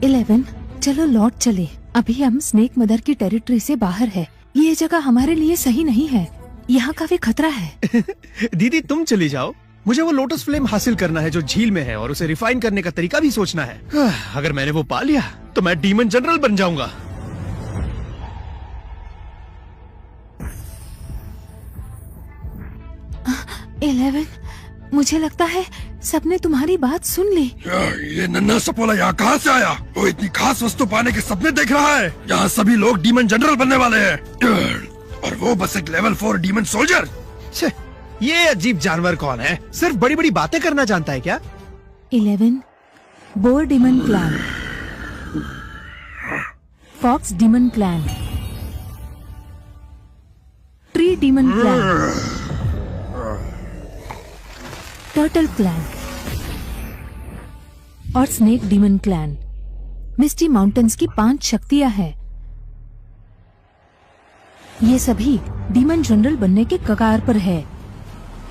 11, चलो लौट चले। अभी हम स्नेक मदर की टेरिटरी से बाहर है। ये जगह हमारे लिए सही नहीं है। यहाँ काफी खतरा है। दीदी तुम चली जाओ, मुझे वो लोटस फ्लेम हासिल करना है जो झील में है और उसे रिफाइन करने का तरीका भी सोचना है। अगर मैंने वो पा लिया तो मैं डीमन जनरल बन जाऊंगा। इलेवन, मुझे लगता है सबने तुम्हारी बात सुन ली। ये नन्हा सपोला यहाँ कहाँ से आया? वो इतनी खास वस्तु पाने के सपने देख रहा है। यहाँ सभी लोग डीमन जनरल बनने वाले हैं और वो बस एक लेवल 4 डीमन सोल्जर। छे, ये अजीब जानवर कौन है? सिर्फ बड़ी बड़ी बातें करना जानता है क्या? 11, boar demon clan, fox demon clan, tree demon clan, turtle clan और snake demon clan. Misty mountains की 5 शक्तियां हैं। ये सभी डीमन जनरल बनने के कगार पर है।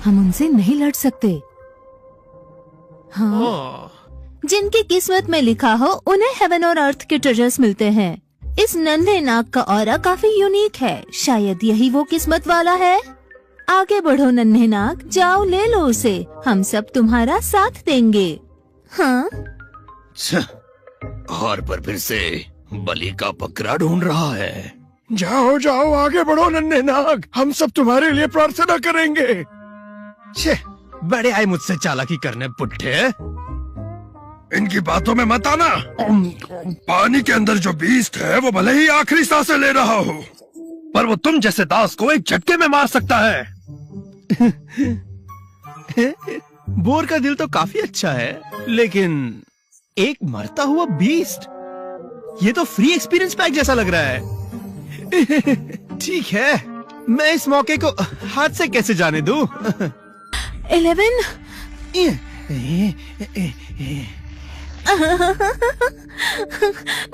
हम उनसे नहीं लड़ सकते। हाँ, जिनकी किस्मत में लिखा हो उन्हें हेवन और अर्थ के ट्रेजर्स मिलते हैं। इस नन्हे नाग का ऑरा काफी यूनिक है। शायद यही वो किस्मत वाला है। आगे बढ़ो नन्हे नाग, जाओ ले लो उसे। हम सब तुम्हारा साथ देंगे। हाँ, और पर फिर से बलि का बकरा ढूंढ रहा है। जाओ जाओ आगे बढ़ो नन्हे नाग, हम सब तुम्हारे लिए प्रार्थना करेंगे। छे, बड़े आए मुझसे चालाकी करने पुट्ठे। इनकी बातों में मत आना। पानी के अंदर जो बीस्ट है वो भले ही आखिरी सांसें ले रहा हो, पर वो तुम जैसे दास को एक झटके में मार सकता है। बोर का दिल तो काफी अच्छा है, लेकिन एक मरता हुआ बीस्ट, ये तो फ्री एक्सपीरियंस पैक जैसा लग रहा है। ठीक है, मैं इस मौके को हाथ से कैसे जाने दूं? 11।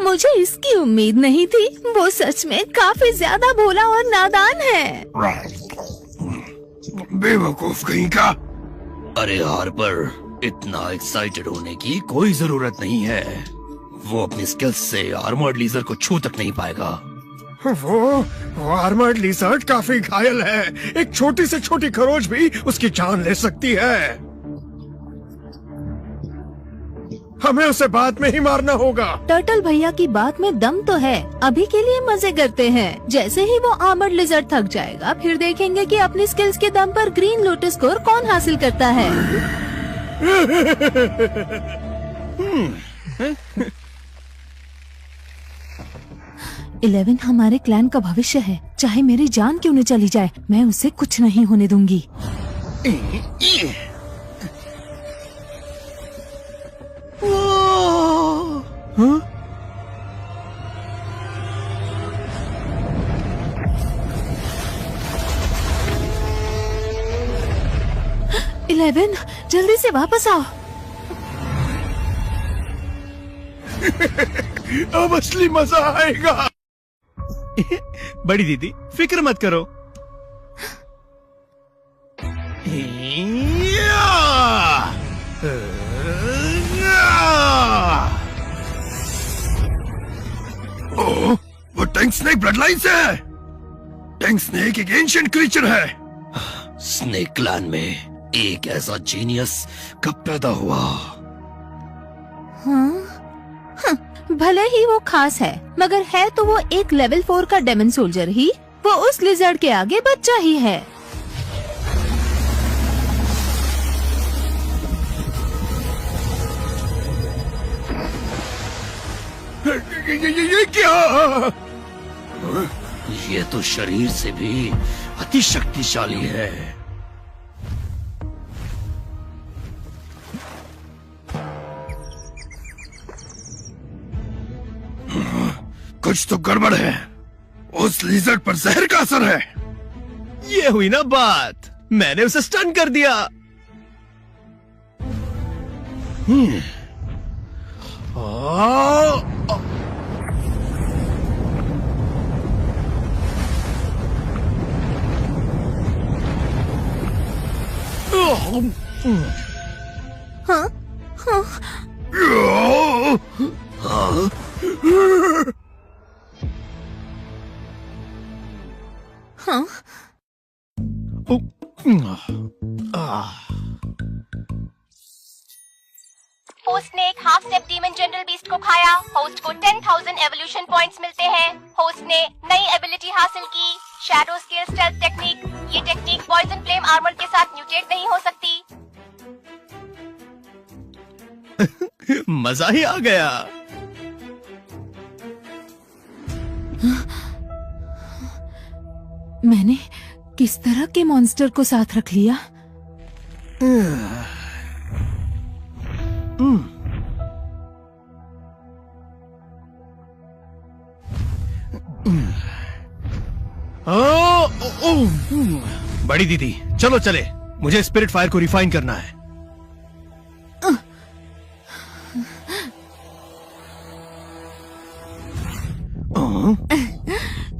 मुझे इसकी उम्मीद नहीं थी। वो सच में काफी ज्यादा भोला और नादान है। बेवकूफ कहीं का। अरे हार्पर, इतना एक्साइटेड होने की कोई जरूरत नहीं है। वो अपनी स्किल्स से आर्मर्ड लीजर को छू तक नहीं पाएगा। वो आर्मर्ड लिजर्ड काफी घायल है। एक छोटी से छोटी खरोच भी उसकी जान ले सकती है। हमें उसे बाद में ही मारना होगा। टर्टल भैया की बात में दम तो है। अभी के लिए मजे करते हैं। जैसे ही वो आर्मर्ड लिजर्ड थक जाएगा, फिर देखेंगे कि अपनी स्किल्स के दम पर ग्रीन लोटस स्कोर कौन हासिल करता है। 11 हमारे क्लैन का भविष्य है। चाहे मेरी जान क्यों न चली जाए, मैं उसे कुछ नहीं होने दूंगी। हाँ? 11 जल्दी से वापस आओ। अब असली मजा आएगा। बड़ी दीदी, फिक्र मत करो। ओह, वो टैंक स्नेक ब्लड लाइन से है। टैंक स्नेक एक एंशिएंट क्रीचर है। स्नेक क्लैन में एक ऐसा जीनियस कब पैदा हुआ? भले ही वो खास है, मगर है तो वो एक लेवल 4 का डेमन सोल्जर ही। वो उस लिजर्ड के आगे बच्चा ही है। ये क्या? ये तो शरीर से भी अति शक्तिशाली है। कुछ तो गड़बड़ है। उस लिजर्ड पर जहर का असर है। ये हुई ना बात, मैंने उसे स्टन कर दिया। हाँ? हाँ? हाँ? होस्ट ने एक half step demon general beast को खाया। होस्ट को 10,000 एवोल्यूशन पॉइंट्स मिलते हैं। होस्ट ने नई एबिलिटी हासिल की, शैडो स्केल स्टेल्थ टेक्निक। ये टेक्निक पॉइजन फ्लेम आर्मर के साथ म्यूटेट नहीं हो सकती। मजा ही आ गया। मैंने किस तरह के मॉन्स्टर को साथ रख लिया? बड़ी दीदी, चलो चले, मुझे स्पिरिट फायर को रिफाइन करना है।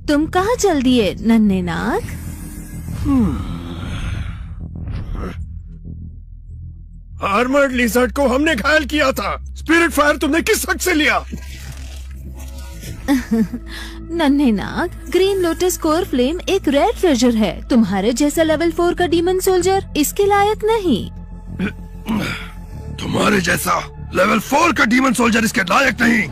तुम कहाँ चल दिए नन्हे नाग? आर्मर्ड लिजर्ड को हमने घायल किया था। स्पिरिट फायर तुमने किस हक से लिया? नन्हे नाग, ग्रीन लोटस कोर फ्लेम एक रेयर ट्रेजर है। तुम्हारे जैसा लेवल 4 का डीमन सोल्जर इसके लायक नहीं। तुम्हारे जैसा लेवल 4 का डीमन सोल्जर इसके लायक नहीं।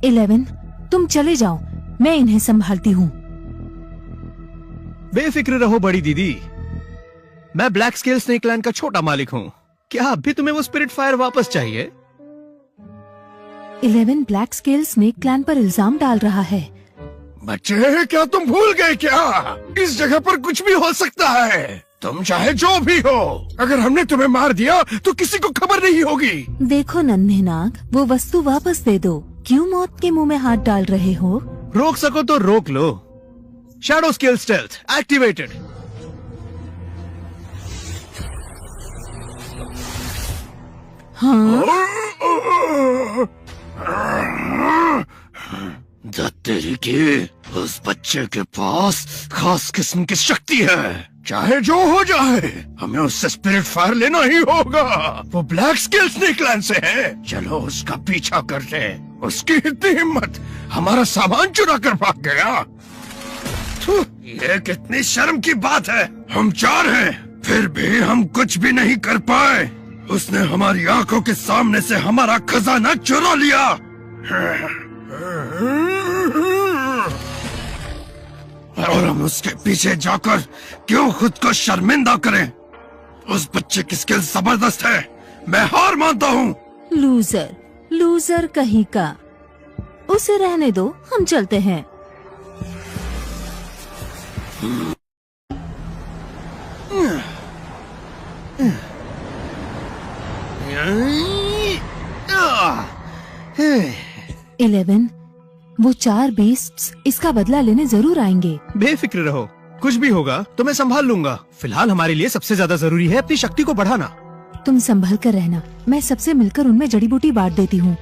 11, तुम चले जाओ, मैं इन्हें संभालती हूँ। बेफिक्र रहो बड़ी दीदी, मैं ब्लैक स्केल स्नेक क्लैन का छोटा मालिक हूँ। क्या अभी तुम्हें वो स्पिरिट फायर वापस चाहिए? 11 ब्लैक स्केल स्नेक क्लैन पर इल्जाम डाल रहा है। बच्चे, क्या तुम भूल गए क्या? इस जगह पर कुछ भी हो सकता है। तुम चाहे जो भी हो, अगर हमने तुम्हें मार दिया तो किसी को खबर नहीं होगी। देखो नन्हे नाग, वो वस्तु वापस दे दो। क्यों मौत के मुंह में हाथ डाल रहे हो? रोक सको तो रोक लो। Shadow scale stealth activated. हाँ, तेरी की उस बच्चे के पास खास किस्म की शक्ति है। चाहे जो हो जाए, हमें उससे स्पिरिट फायर लेना ही होगा। वो ब्लैक स्केल स्नेक क्लैन से है। चलो उसका पीछा करते हैं। उसकी इतनी हिम्मत, हमारा सामान चुरा कर भाग गया। थू, ये कितनी शर्म की बात है। हम 4 हैं, फिर भी हम कुछ भी नहीं कर पाए। उसने हमारी आंखों के सामने से हमारा खजाना चुरा लिया। और हम उसके पीछे जाकर क्यों खुद को शर्मिंदा करें? उस बच्चे की स्किल जबरदस्त है। मैं हार मानता हूँ। लूजर, लूजर कहीं का। उसे रहने दो, हम चलते हैं। इलेवन, वो 4 बीस्ट्स इसका बदला लेने जरूर आएंगे। बेफिक्र रहो, कुछ भी होगा तो मैं संभाल लूंगा। फिलहाल हमारे लिए सबसे ज्यादा जरूरी है अपनी शक्ति को बढ़ाना। तुम संभल कर रहना, मैं सबसे मिलकर उनमें जड़ी बूटी बांट देती हूँ।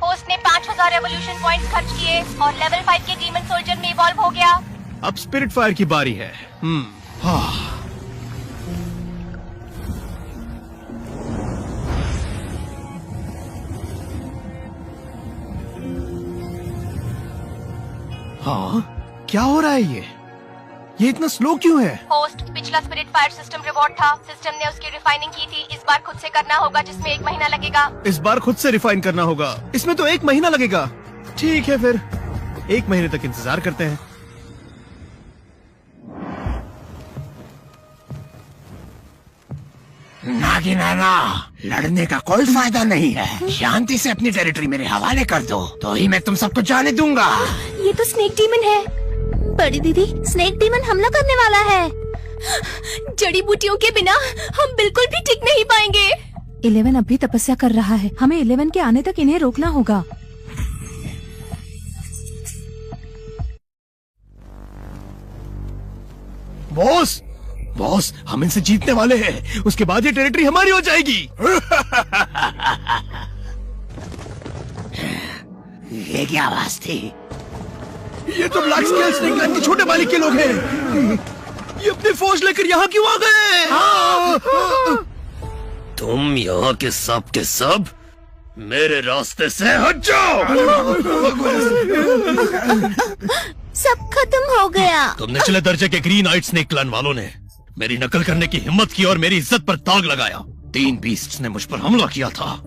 होस्ट ने 5000 रेवोल्यूशन पॉइंट्स खर्च किए और लेवल 5 के डीमन सोल्जर में इवॉल्व हो गया। अब स्पिरिट फायर की बारी है। हाँ, क्या हो रहा है ये इतना स्लो क्यों है? होस्ट, पिछला स्पिरिट फायर सिस्टम रिवॉर्ड था। सिस्टम ने उसकी रिफाइनिंग की थी। इस बार खुद से करना होगा, जिसमें 1 महीना लगेगा। इस बार खुद से रिफाइन करना होगा, इसमें तो 1 महीना लगेगा। ठीक है, फिर 1 महीने तक इंतजार करते हैं। नागिनाना, लड़ने का कोई फायदा नहीं है। शांति से अपनी टेरिटरी मेरे हवाले कर दो, तो ही मैं तुम सबको जाने दूंगा। ये तो स्नेक डीमन है। बड़ी दीदी, स्नेक डीमन हमला करने वाला है। जड़ी बूटियों के बिना हम बिल्कुल भी टिक नहीं पाएंगे। 11 अब भी तपस्या कर रहा है। हमें 11 के आने तक इन्हें रोकना होगा। बॉस, बॉस, हम इनसे जीतने वाले हैं। उसके बाद ये टेरिटरी हमारी हो जाएगी। ये क्या आवाज थी? ये तो ब्लैक स्केल स्नेक क्लैन के छोटे मालिक के लोग हैं। ये अपनी फौज लेकर यहाँ क्यों आ गए? तुम यहाँ के सब मेरे रास्ते से हट जाओ। सब खत्म हो गया। तुमने निचले दर्जे के ग्रीन आइट स्नेक क्लैन वालों ने मेरी नकल करने की हिम्मत की और मेरी इज्जत पर दाग लगाया। 3 बीस्ट्स ने मुझ पर हमला किया था,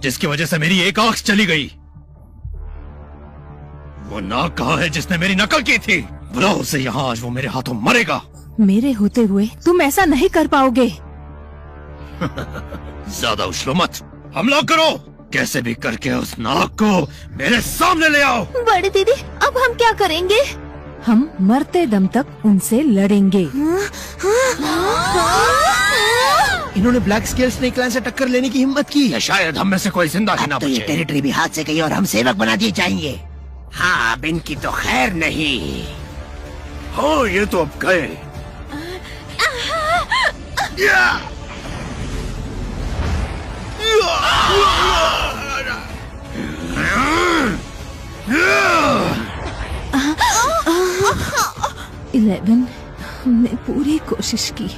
जिसकी वजह से मेरी एक आंख चली गई। वो नाग कहाँ है जिसने मेरी नकल की थी? बुलाओ उसे यहाँ, आज वो मेरे हाथों मरेगा। मेरे होते हुए तुम ऐसा नहीं कर पाओगे। ज्यादा उछलो मत, हमला करो। कैसे भी करके उस नाग को मेरे सामने ले आओ। बड़ी दीदी, अब हम क्या करेंगे? हम मरते दम तक उनसे लड़ेंगे। इन्होंने ब्लैक स्केल स्नेक क्लैन से टक्कर लेने की हिम्मत की। या शायद हम में से कोई जिंदा ही ना तो ये बचे। टेरिटरी भी हाथ से गई और हम सेवक बना दिए जाएंगे। हाँ, अब इनकी तो खैर नहीं। हाँ, ये तो अब गए। इलेवन, हमने पूरी कोशिश की।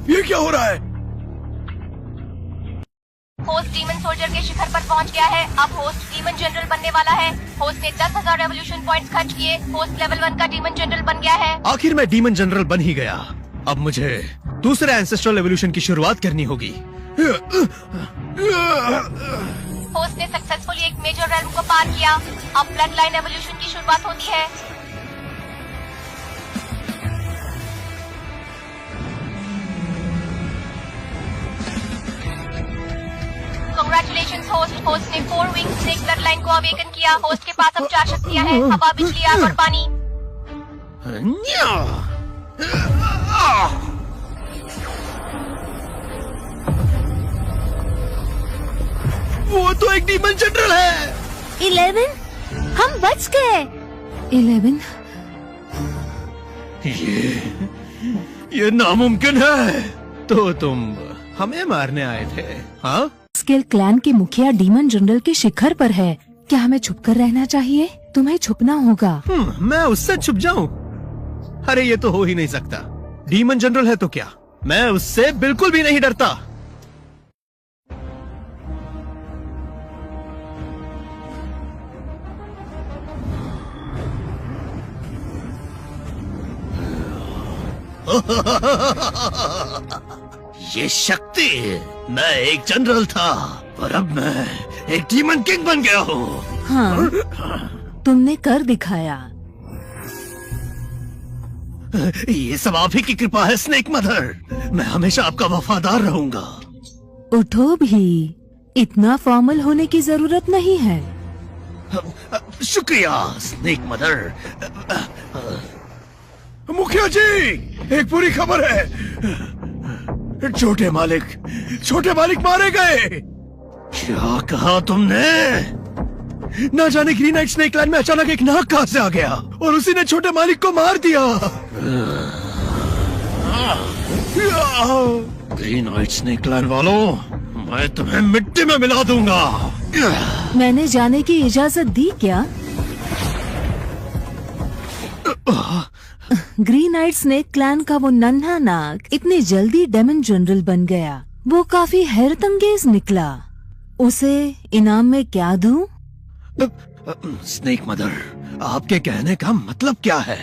ये क्या हो रहा है? होस्ट डीमन सोल्जर के शिखर पर पहुंच गया है। अब होस्ट डीमन जनरल बनने वाला है। होस्ट ने 10,000 रेवोल्यूशन पॉइंट्स खर्च किए। होस्ट लेवल 1 का डीमन जनरल बन गया है। आखिर मैं डीमन जनरल बन ही गया। अब मुझे दूसरे एंसेस्ट्रल एवोल्यूशन की शुरुआत करनी होगी। होस्ट ने सक्सेसफुली एक मेजर रेल्म को पार किया। अब ब्लड लाइन एवोल्यूशन की शुरुआत होती है। Congratulations host. होस्ट ने 4 विंग स्नेक ब्लड लाइन को अवेकन किया। होस्ट के पास अब 4 शक्तियां हैं, हवा, बिजली, आग और पानी। वो तो एक डीमन जनरल है। 11 हम बच गए। 11 ये नामुमकिन है। तो तुम हमें मारने आए थे? हाँ, स्केल क्लैन के मुखिया डीमन जनरल के शिखर पर है। क्या हमें छुपकर रहना चाहिए? तुम्हें छुपना होगा। मैं उससे छुप जाऊं? अरे ये तो हो ही नहीं सकता। डीमन जनरल है तो क्या, मैं उससे बिल्कुल भी नहीं डरता। ये शक्ति, मैं एक जनरल था और अब मैं एक डीमन किंग बन गया हूँ। हाँ, तुमने कर दिखाया। ये सब आप ही की कृपा है स्नेक मदर। मैं हमेशा आपका वफादार रहूंगा। उठो भी, इतना फॉर्मल होने की जरूरत नहीं है। शुक्रिया स्नेक मदर। मुखिया जी, एक बुरी खबर है। छोटे मालिक मारे गए। क्या कहा तुमने? ना जाने ग्रीन नाइट स्नेक लैंड में अचानक एक नाग कहां से आ गया और उसी ने छोटे मालिक को मार दिया। ग्रीन नाइट स्नेक लैंड वालों, मैं तुम्हें मिट्टी में मिला दूंगा। मैंने जाने की इजाजत दी क्या? ग्रीन नाइट स्नेक क्लैन का वो नन्हा नाग इतनी जल्दी डेमन जनरल बन गया, वो काफी हैरतअंगेज निकला। उसे इनाम में क्या दूं? स्नेक मदर, आपके कहने का मतलब क्या है?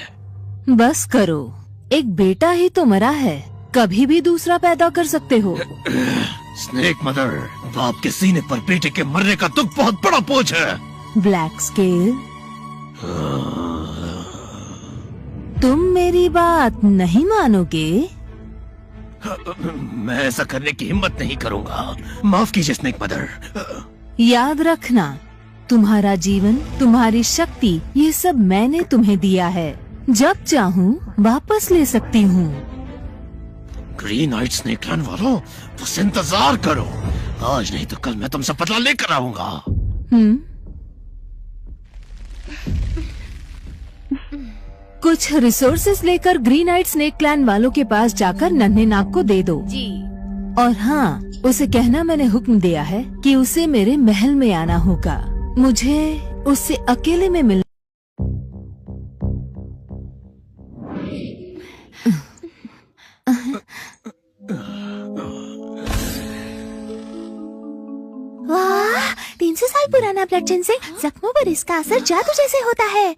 बस करो, एक बेटा ही तो मरा है, कभी भी दूसरा पैदा कर सकते हो। स्नेक मदर, बाप के सीने पर बेटे के मरने का दुख बहुत बड़ा बोझ है। ब्लैक स्केल, तुम मेरी बात नहीं मानोगे? मैं ऐसा करने की हिम्मत नहीं करूंगा। माफ कीजिए स्नेक मदर। याद रखना, तुम्हारा जीवन, तुम्हारी शक्ति, ये सब मैंने तुम्हें दिया है। जब चाहूँ वापस ले सकती हूँ। ग्रीन नाइट स्नेक लैंड वालों, बस इंतजार करो। आज नहीं तो कल मैं तुमसे बदला लेकर आऊंगा। कुछ रिसोर्सेस लेकर ग्रीन नाइट स्नेक क्लैन वालों के पास जाकर नन्हे नाग को दे दो। जी। और हाँ, उसे कहना मैंने हुक्म दिया है कि उसे मेरे महल में आना होगा। मुझे उससे अकेले में मिल। वाह, 300 साल पुराना ब्लड जेन से जख्मों पर इसका असर जादू जैसे होता है।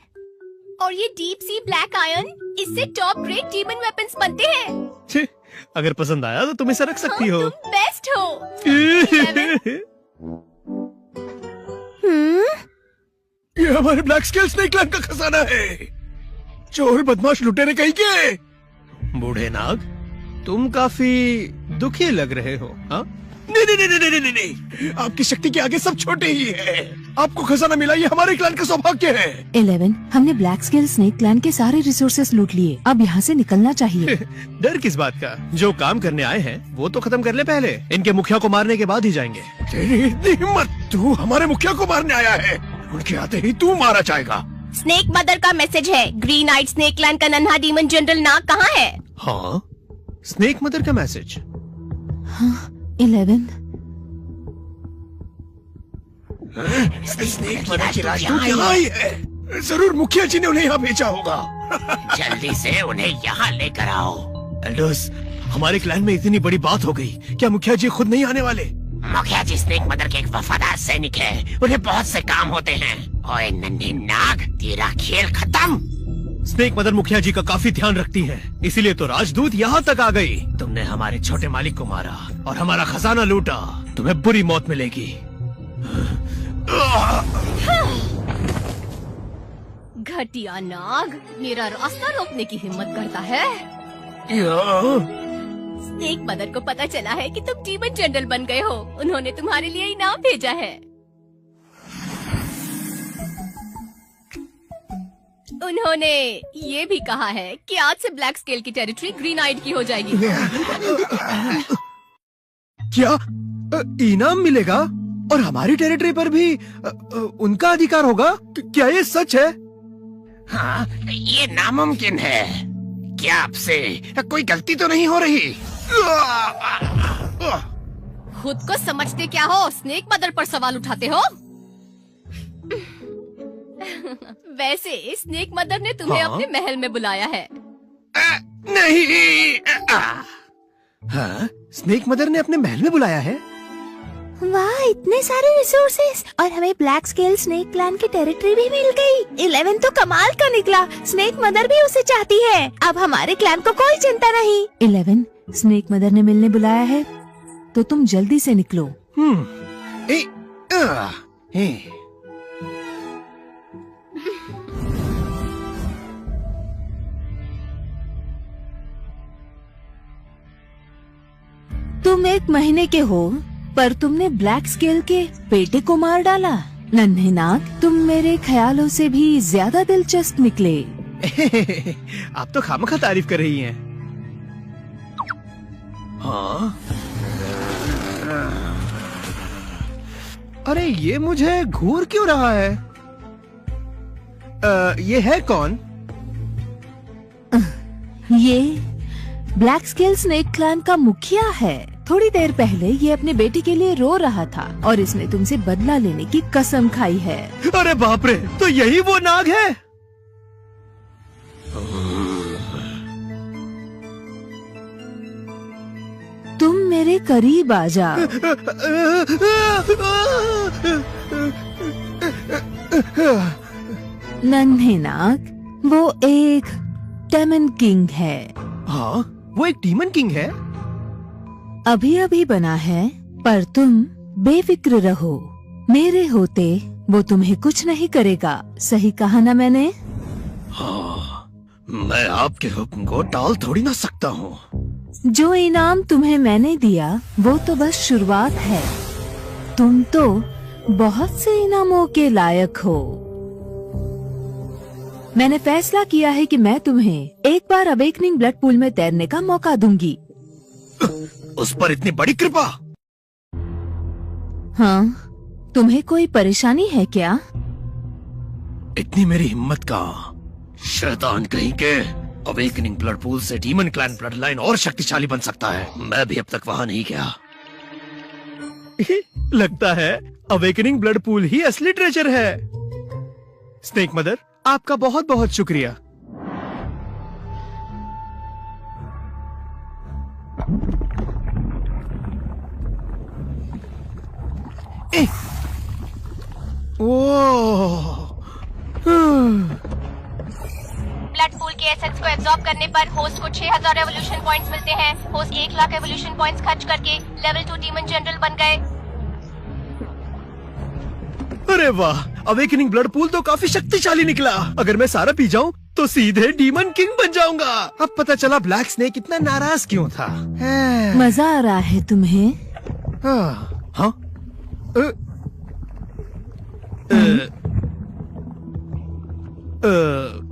और ये डीप सी ब्लैक आयरन, इससे टॉप ग्रेड डीमन वेपन्स बनते हैं। अगर पसंद आया तो तुम इसे रख सकती हो। तुम बेस्ट हो। ये हमारे ब्लैक स्केल स्नेक लैंड का खजाना है। चोर बदमाश लुटेरे कहीं के। बूढ़े नाग, तुम काफी दुखी लग रहे हो। हाँ? नहीं, आपकी शक्ति के आगे सब छोटे ही है। आपको खजाना मिला, ये हमारे क्लैन का सौभाग्य है। 11, हमने ब्लैक स्केल स्नेक क्लैन के सारे रिसोर्सेस लूट लिए। अब यहाँ से निकलना चाहिए। डर किस बात का? जो काम करने आए हैं वो तो खत्म कर ले पहले। इनके मुखिया को मारने के बाद ही जाएंगे। तेरी इतनी हिम्मत, तू हमारे मुखिया को मारने आया है? उनके आते ही तू मारा जाएगा। स्नेक मदर का मैसेज है, ग्रीन नाइट स्नेक क्लैन का नन्हा डीमन जनरल नाग कहाँ है? हाँ, स्नेक मदर का मैसेज। हाँ, 11। स्नेक मदर की राजदूत यहाँ ही है। जरूर मुखिया जी ने उन्हें यहाँ भेजा होगा। जल्दी से उन्हें यहाँ लेकर आओ। एल्डर्स, हमारे क्लैन में इतनी बड़ी बात हो गई, क्या मुखिया जी खुद नहीं आने वाले? मुखिया जी स्नेक मदर के एक वफादार सैनिक है, उन्हें बहुत से काम होते हैं। ओए नन्हे नाग, तेरा खेल खत्म। स्नेक मदर मुखिया जी का काफी ध्यान रखती हैं, इसीलिए तो राजदूत यहाँ तक आ गई। तुमने हमारे छोटे मालिक को मारा और हमारा खजाना लूटा, तुम्हें बुरी मौत मिलेगी। घटिया नाग मेरा रास्ता रोकने की हिम्मत करता है। स्नेक मदर को पता चला है कि तुम डीमन जनरल बन गए हो। उन्होंने तुम्हारे लिए इनाम भेजा है। उन्होंने ये भी कहा है कि आज से ब्लैक स्केल की टेरिटरी ग्रीन आइड की हो जाएगी। क्या इनाम मिलेगा और हमारी टेरिटरी पर भी उनका अधिकार होगा? क्या ये सच है? हाँ, ये नामुमकिन है। क्या आपसे कोई गलती तो नहीं हो रही? खुद को समझते क्या हो? स्नेक मदर पर सवाल उठाते हो? वैसे स्नेक मदर ने तुम्हें अपने महल में बुलाया है। नहीं। हाँ, स्नेक मदर ने अपने महल में बुलाया है। वाह, इतने सारे रिसोर्सेस और हमें ब्लैक स्केल स्नेक क्लैन की टेरिटरी भी मिल गई। 11 तो कमाल का निकला। स्नेक मदर भी उसे चाहती है। अब हमारे क्लैन को कोई चिंता नहीं। 11, स्नेक मदर ने मिलने बुलाया है तो तुम जल्दी से निकलो। तुम 1 महीने के हो पर तुमने ब्लैक स्केल के बेटे को मार डाला। नन्हे नाग, तुम मेरे ख्यालों से भी ज्यादा दिलचस्प निकले। आप तो खामखा तारीफ कर रही हैं। हाँ? अरे ये मुझे घूर क्यों रहा है? ये है कौन? ये ब्लैक स्केल स्नेक क्लैन का मुखिया है। थोड़ी देर पहले ये अपने बेटे के लिए रो रहा था और इसने तुमसे बदला लेने की कसम खाई है। अरे बाप रे, तो यही वो नाग है? तुम मेरे करीब आ जाओ। नन्हे नाग, वो एक डेमन किंग है। हाँ, वो एक डीमन किंग है। अभी अभी बना है, पर तुम बेफिक्र रहो। मेरे होते वो तुम्हें कुछ नहीं करेगा। सही कहा ना मैंने? हाँ, मैं आपके हुक्म को टाल थोड़ी ना सकता हूँ। जो इनाम तुम्हें मैंने दिया वो तो बस शुरुआत है। तुम तो बहुत से इनामों के लायक हो। मैंने फैसला किया है कि मैं तुम्हें एक बार अवेकनिंग ब्लड पूल में तैरने का मौका दूंगी। उस पर इतनी बड़ी कृपा? हाँ, तुम्हें कोई परेशानी है क्या? इतनी मेरी हिम्मत का? शैतान कहीं के। अवेकनिंग ब्लड पूल से डीमन क्लैन ब्लड लाइन और शक्तिशाली बन सकता है। मैं भी अब तक वहाँ नहीं गया। लगता है अवेकनिंग ब्लड पूल ही असली ट्रेजर है। स्नेक मदर, आपका बहुत बहुत शुक्रिया। ब्लड पूल के एसेंस को एब्जॉर्ब करने पर होस्ट को 6000 रेवोल्यूशन पॉइंट्स मिलते हैं। होस्ट 1 लाख रेवोल्यूशन पॉइंट्स खर्च करके लेवल 2 डीमन जनरल बन गए। अरे वाह, अवेकनिंग ब्लड पूल तो काफी शक्तिशाली निकला। अगर मैं सारा पी जाऊं तो सीधे डीमन किंग बन जाऊंगा। अब पता चला ब्लैक स्नेक इतना नाराज क्यों था। मजा आ रहा है तुम्हें? हाँ?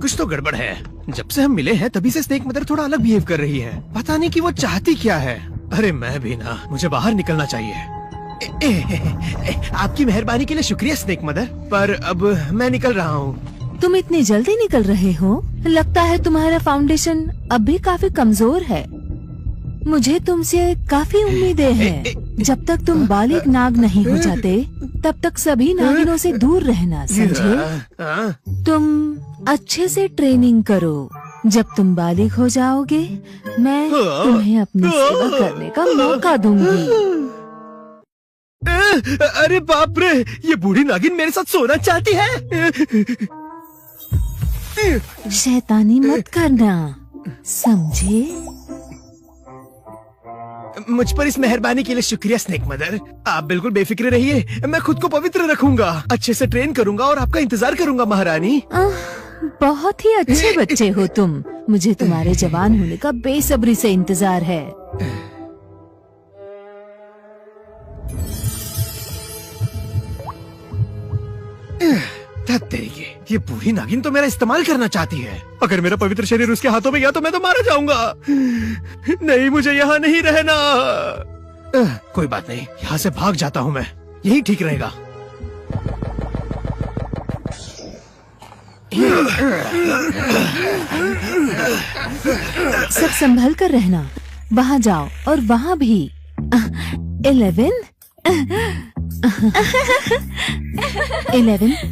कुछ तो गड़बड़ है। जब से हम मिले हैं तभी से स्नेक मदर थोड़ा अलग बिहेव कर रही है। पता नहीं कि वो चाहती क्या है। अरे मैं भी ना, मुझे बाहर निकलना चाहिए। आपकी मेहरबानी के लिए शुक्रिया स्नेक मदर, पर अब मैं निकल रहा हूँ। तुम इतनी जल्दी निकल रहे हो? लगता है तुम्हारा फाउंडेशन अब भी काफी कमजोर है। मुझे तुमसे काफी उम्मीदें हैं। जब तक तुम बालिग नाग नहीं हो जाते तब तक सभी नागिनों से दूर रहना, समझे? तुम अच्छे से ट्रेनिंग करो। जब तुम बालिग हो जाओगे मैं तुम्हें अपनी सेवा करने का मौका दूंगी। अरे बाप रे, ये बूढ़ी नागिन मेरे साथ सोना चाहती है। शैतानी मत करना, समझे? मुझ पर इस मेहरबानी के लिए शुक्रिया स्नेक मदर। आप बिल्कुल बेफिक्र रहिए, मैं खुद को पवित्र रखूंगा, अच्छे से ट्रेन करूंगा और आपका इंतजार करूंगा महारानी। बहुत ही अच्छे बच्चे हो तुम। मुझे तुम्हारे जवान होने का बेसब्री से इंतजार है। तेरी ये बूढ़ी नागिन तो मेरा इस्तेमाल करना चाहती है। अगर मेरा पवित्र शरीर उसके हाथों में गया तो मैं तो मारा जाऊंगा। नहीं, मुझे यहाँ नहीं रहना। कोई बात नहीं, यहाँ से भाग जाता हूँ मैं, यही ठीक रहेगा। सब संभल कर रहना, वहाँ जाओ और वहाँ भी। 11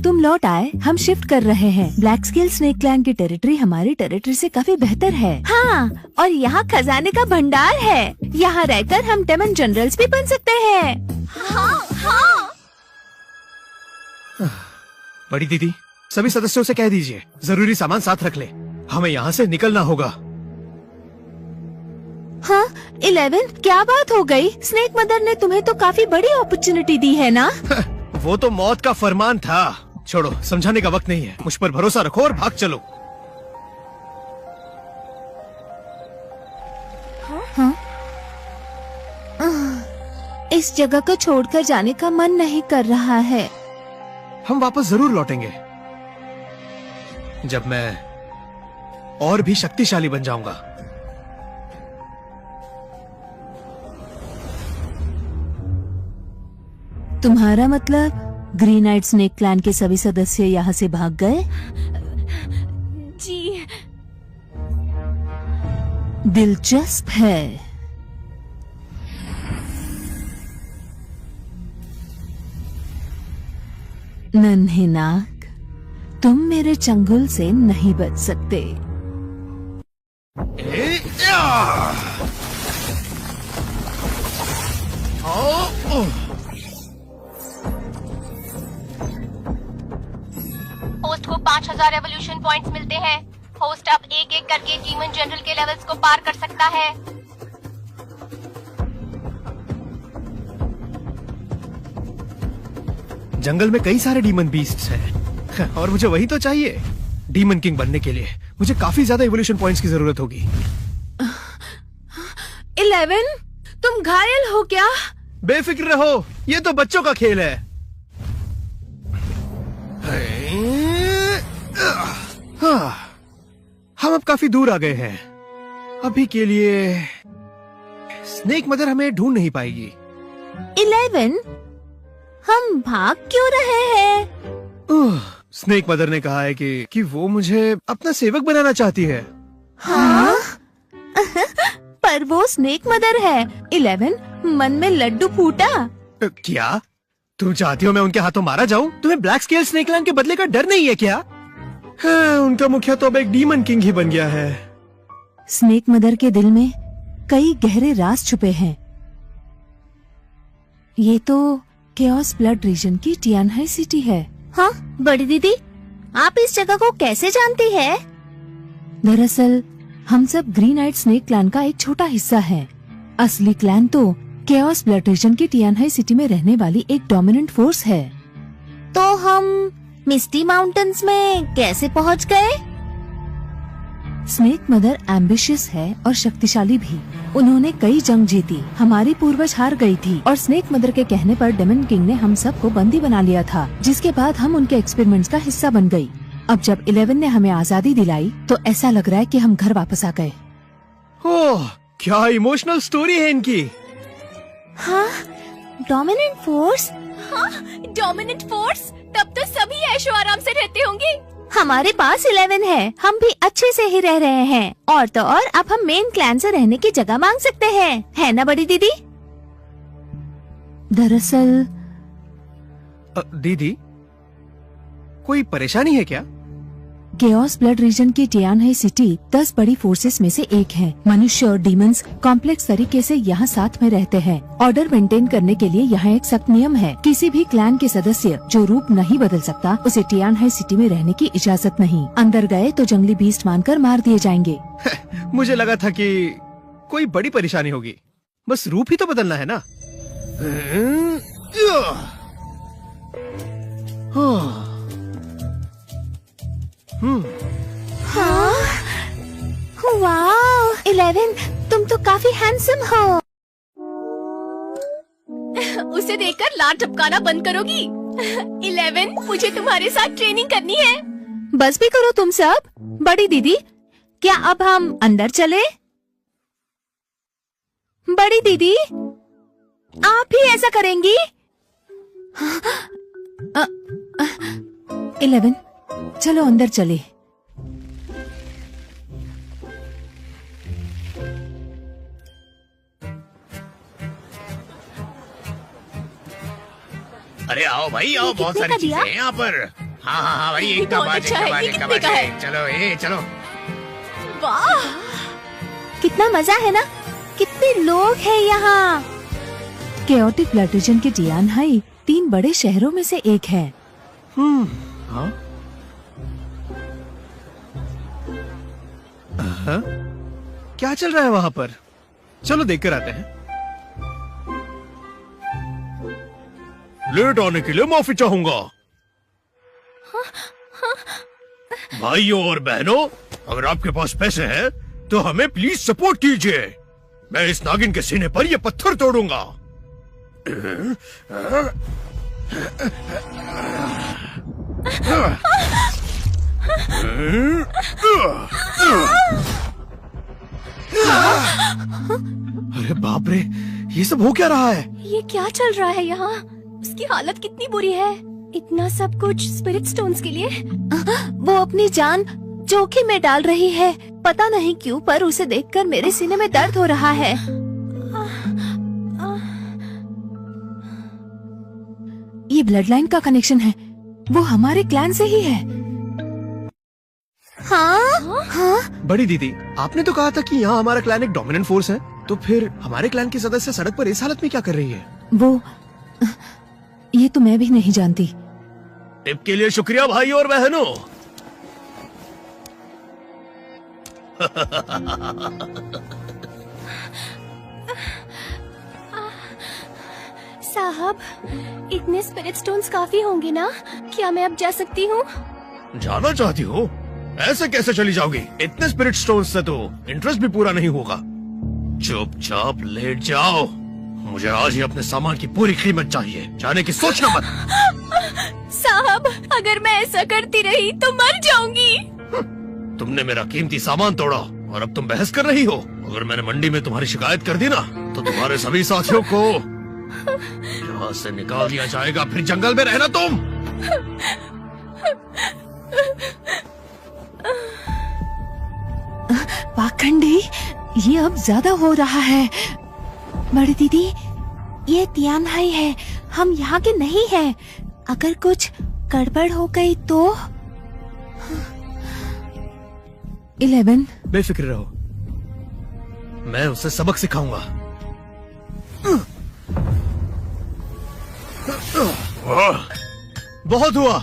तुम लौट आए। हम शिफ्ट कर रहे हैं। ब्लैक स्केल स्नेक क्लैन की टेरिटरी हमारी टेरिटरी से काफी बेहतर है। हाँ, और यहाँ खजाने का भंडार है। यहाँ रहकर हम डेमन जनरल्स भी बन सकते हैं। हाँ हाँ। बड़ी दीदी, सभी सदस्यों से कह दीजिए जरूरी सामान साथ रख ले, हमें यहाँ से निकलना होगा। हाँ 11, क्या बात हो गई? स्नेक मदर ने तुम्हें तो काफी बड़ी अपॉर्चुनिटी दी है ना? वो तो मौत का फरमान था। छोड़ो, समझाने का वक्त नहीं है। मुझ पर भरोसा रखो और भाग चलो। हाँ? इस जगह को छोड़कर जाने का मन नहीं कर रहा है। हम वापस जरूर लौटेंगे जब मैं और भी शक्तिशाली बन जाऊंगा। तुम्हारा मतलब ग्रीन आइट स्नेक क्लैन के सभी सदस्य यहाँ से भाग गए? जी। दिलचस्प है। नन्हे नाग, तुम मेरे चंगुल से नहीं बच सकते। होस्ट को 5000 एवोल्यूशन पॉइंट्स मिलते हैं। होस्ट अब एक एक करके डीमन जनरल के लेवल्स को पार कर सकता है। जंगल में कई सारे डीमन बीस्ट्स हैं और मुझे वही तो चाहिए। डीमन किंग बनने के लिए मुझे काफी ज्यादा एवोल्यूशन पॉइंट्स की जरूरत होगी। 11, तुम घायल हो क्या? बेफिक्र रहो, ये तो बच्चों का खेल है। हम अब काफी दूर आ गए हैं। अभी के लिए स्नेक मदर हमें ढूंढ नहीं पाएगी। 11, हम भाग क्यों रहे हैं? स्नेक मदर ने कहा है कि वो मुझे अपना सेवक बनाना चाहती है। हाँ? पर वो स्नेक मदर है। 11, मन में लड्डू फूटा। क्या तुम चाहती हो मैं उनके हाथों मारा जाऊं? तुम्हें ब्लैक स्केल स्नेक क्लैन के बदले का डर नहीं है क्या? उनका मुखिया तो अब एक डीमन किंग ही बन गया है। स्नेक मदर के दिल में कई गहरे राज छुपे हैं। ये तो केओस ब्लड रीजन की टियानहाई सिटी है। हाँ बड़ी दीदी, आप इस जगह को कैसे जानती है? दरअसल हम सब ग्रीन आइट स्नेक क्लैन का एक छोटा हिस्सा है। असली क्लैन तो केओस ब्लड रीजन की टियानहाई सिटी में रहने वाली एक डोमिनेंट फोर्स है। तो हम मिस्टी माउंटेन्स में कैसे पहुंच गए? स्नेक मदर एम्बिशियस है और शक्तिशाली भी। उन्होंने कई जंग जीती। हमारी पूर्वज हार गई थी और स्नेक मदर के कहने पर डेमन किंग ने हम सबको बंदी बना लिया था, जिसके बाद हम उनके एक्सपेरिमेंट्स का हिस्सा बन गई। अब जब 11 ने हमें आजादी दिलाई तो ऐसा लग रहा है कि हम घर वापस आ गए। ओह, क्या इमोशनल स्टोरी है इनकी। हाँ, डोमिनेंट फोर्स। हाँ, डोमिनेंट फोर्स। तब तो सभी ऐशो आराम से रहते होंगे। हमारे पास 11 है, हम भी अच्छे से ही रह रहे हैं। और तो और अब हम मेन क्लैन से रहने की जगह मांग सकते हैं, है ना बड़ी दीदी? दरअसल दीदी, कोई परेशानी है क्या? केओस ब्लड रीजन की टियानहाई सिटी 10 बड़ी फोर्सेस में से एक है। मनुष्य और डीमंस कॉम्प्लेक्स तरीके से यहाँ साथ में रहते हैं। ऑर्डर मेंटेन करने के लिए यहाँ एक सख्त नियम है। किसी भी क्लैन के सदस्य जो रूप नहीं बदल सकता, उसे टियानहाई सिटी में रहने की इजाजत नहीं। अंदर गए तो जंगली बीस्ट मानकर मार दिए जाएंगे। मुझे लगा था कि कोई बड़ी परेशानी होगी। बस रूप ही तो बदलना है ना। वाओ 11, तुम तो काफी हैंडसम हो। उसे देखकर लार टपकाना बंद करोगी? 11, मुझे तुम्हारे साथ ट्रेनिंग करनी है। बस भी करो तुम सब। बड़ी दीदी, क्या अब हम अंदर चले? बड़ी दीदी, आप भी ऐसा करेंगी? 11, चलो अंदर चले। अरे आओ भाई आओ, बहुत कितने सारी का चीजें दिया? हैं यहाँ पर। हाँ हाँ हाँ भाई, ये एक बहुत कबाज, अच्छा है। ये कितने का है? चलो चलो। वाह, कितना मजा है ना। कितने लोग हैं यहाँ। केओटिक ब्लड रीजन के टियानहाई 3 बड़े शहरों में से एक है। हाँ? क्या चल रहा है वहाँ पर? चलो देख कर आते हैं। लेट आने के लिए माफी चाहूंगा। भाइयों और बहनों, अगर आपके पास पैसे हैं तो हमें प्लीज सपोर्ट कीजिए। मैं इस नागिन के सीने पर ये पत्थर तोड़ूंगा। अरे बाप रे, ये सब हो क्या रहा है? ये क्या चल रहा है यहाँ? उसकी हालत कितनी बुरी है। इतना सब कुछ स्पिरिट स्टोन्स के लिए। वो अपनी जान जोखिम में डाल रही है। पता नहीं क्यों, पर उसे देखकर मेरे सीने में दर्द हो रहा है। ये ब्लड लाइन का कनेक्शन है। वो हमारे क्लैन से ही है। हाँ? हाँ? बड़ी दीदी, आपने तो कहा था कि यहाँ हमारा क्लैन एक डोमिनेंट फोर्स है, तो फिर हमारे क्लैन के सदस्य सड़क पर इस हालत में क्या कर रही है? वो, ये तो मैं भी नहीं जानती। टिप के लिए शुक्रिया भाई और बहनों। साहब, इतने स्पिरिट स्टोन्स काफी होंगे ना? क्या मैं अब जा सकती हूँ? जाना चाहती हो? ऐसे कैसे चली जाओगी? इतने स्पिरिट स्टोन्स से तो इंटरेस्ट भी पूरा नहीं होगा। चुपचाप लेट जाओ। मुझे आज ही अपने सामान की पूरी कीमत चाहिए। जाने की सोचना मत। साहब, अगर मैं ऐसा करती रही तो मर जाऊंगी। तुमने मेरा कीमती सामान तोड़ा और अब तुम बहस कर रही हो। अगर मैंने मंडी में तुम्हारी शिकायत कर दी ना, तो तुम्हारे सभी साथियों को यहाँ से निकाल दिया जाएगा। फिर जंगल में रहना तुम। पाखंडी, ये अब ज्यादा हो रहा है। बड़ी दीदी, ये तियानहाई है, हम यहाँ के नहीं हैं। अगर कुछ गड़बड़ हो गई तो? 11, बेफिक्र रहो, मैं उसे सबक सिखाऊंगा। बहुत हुआ।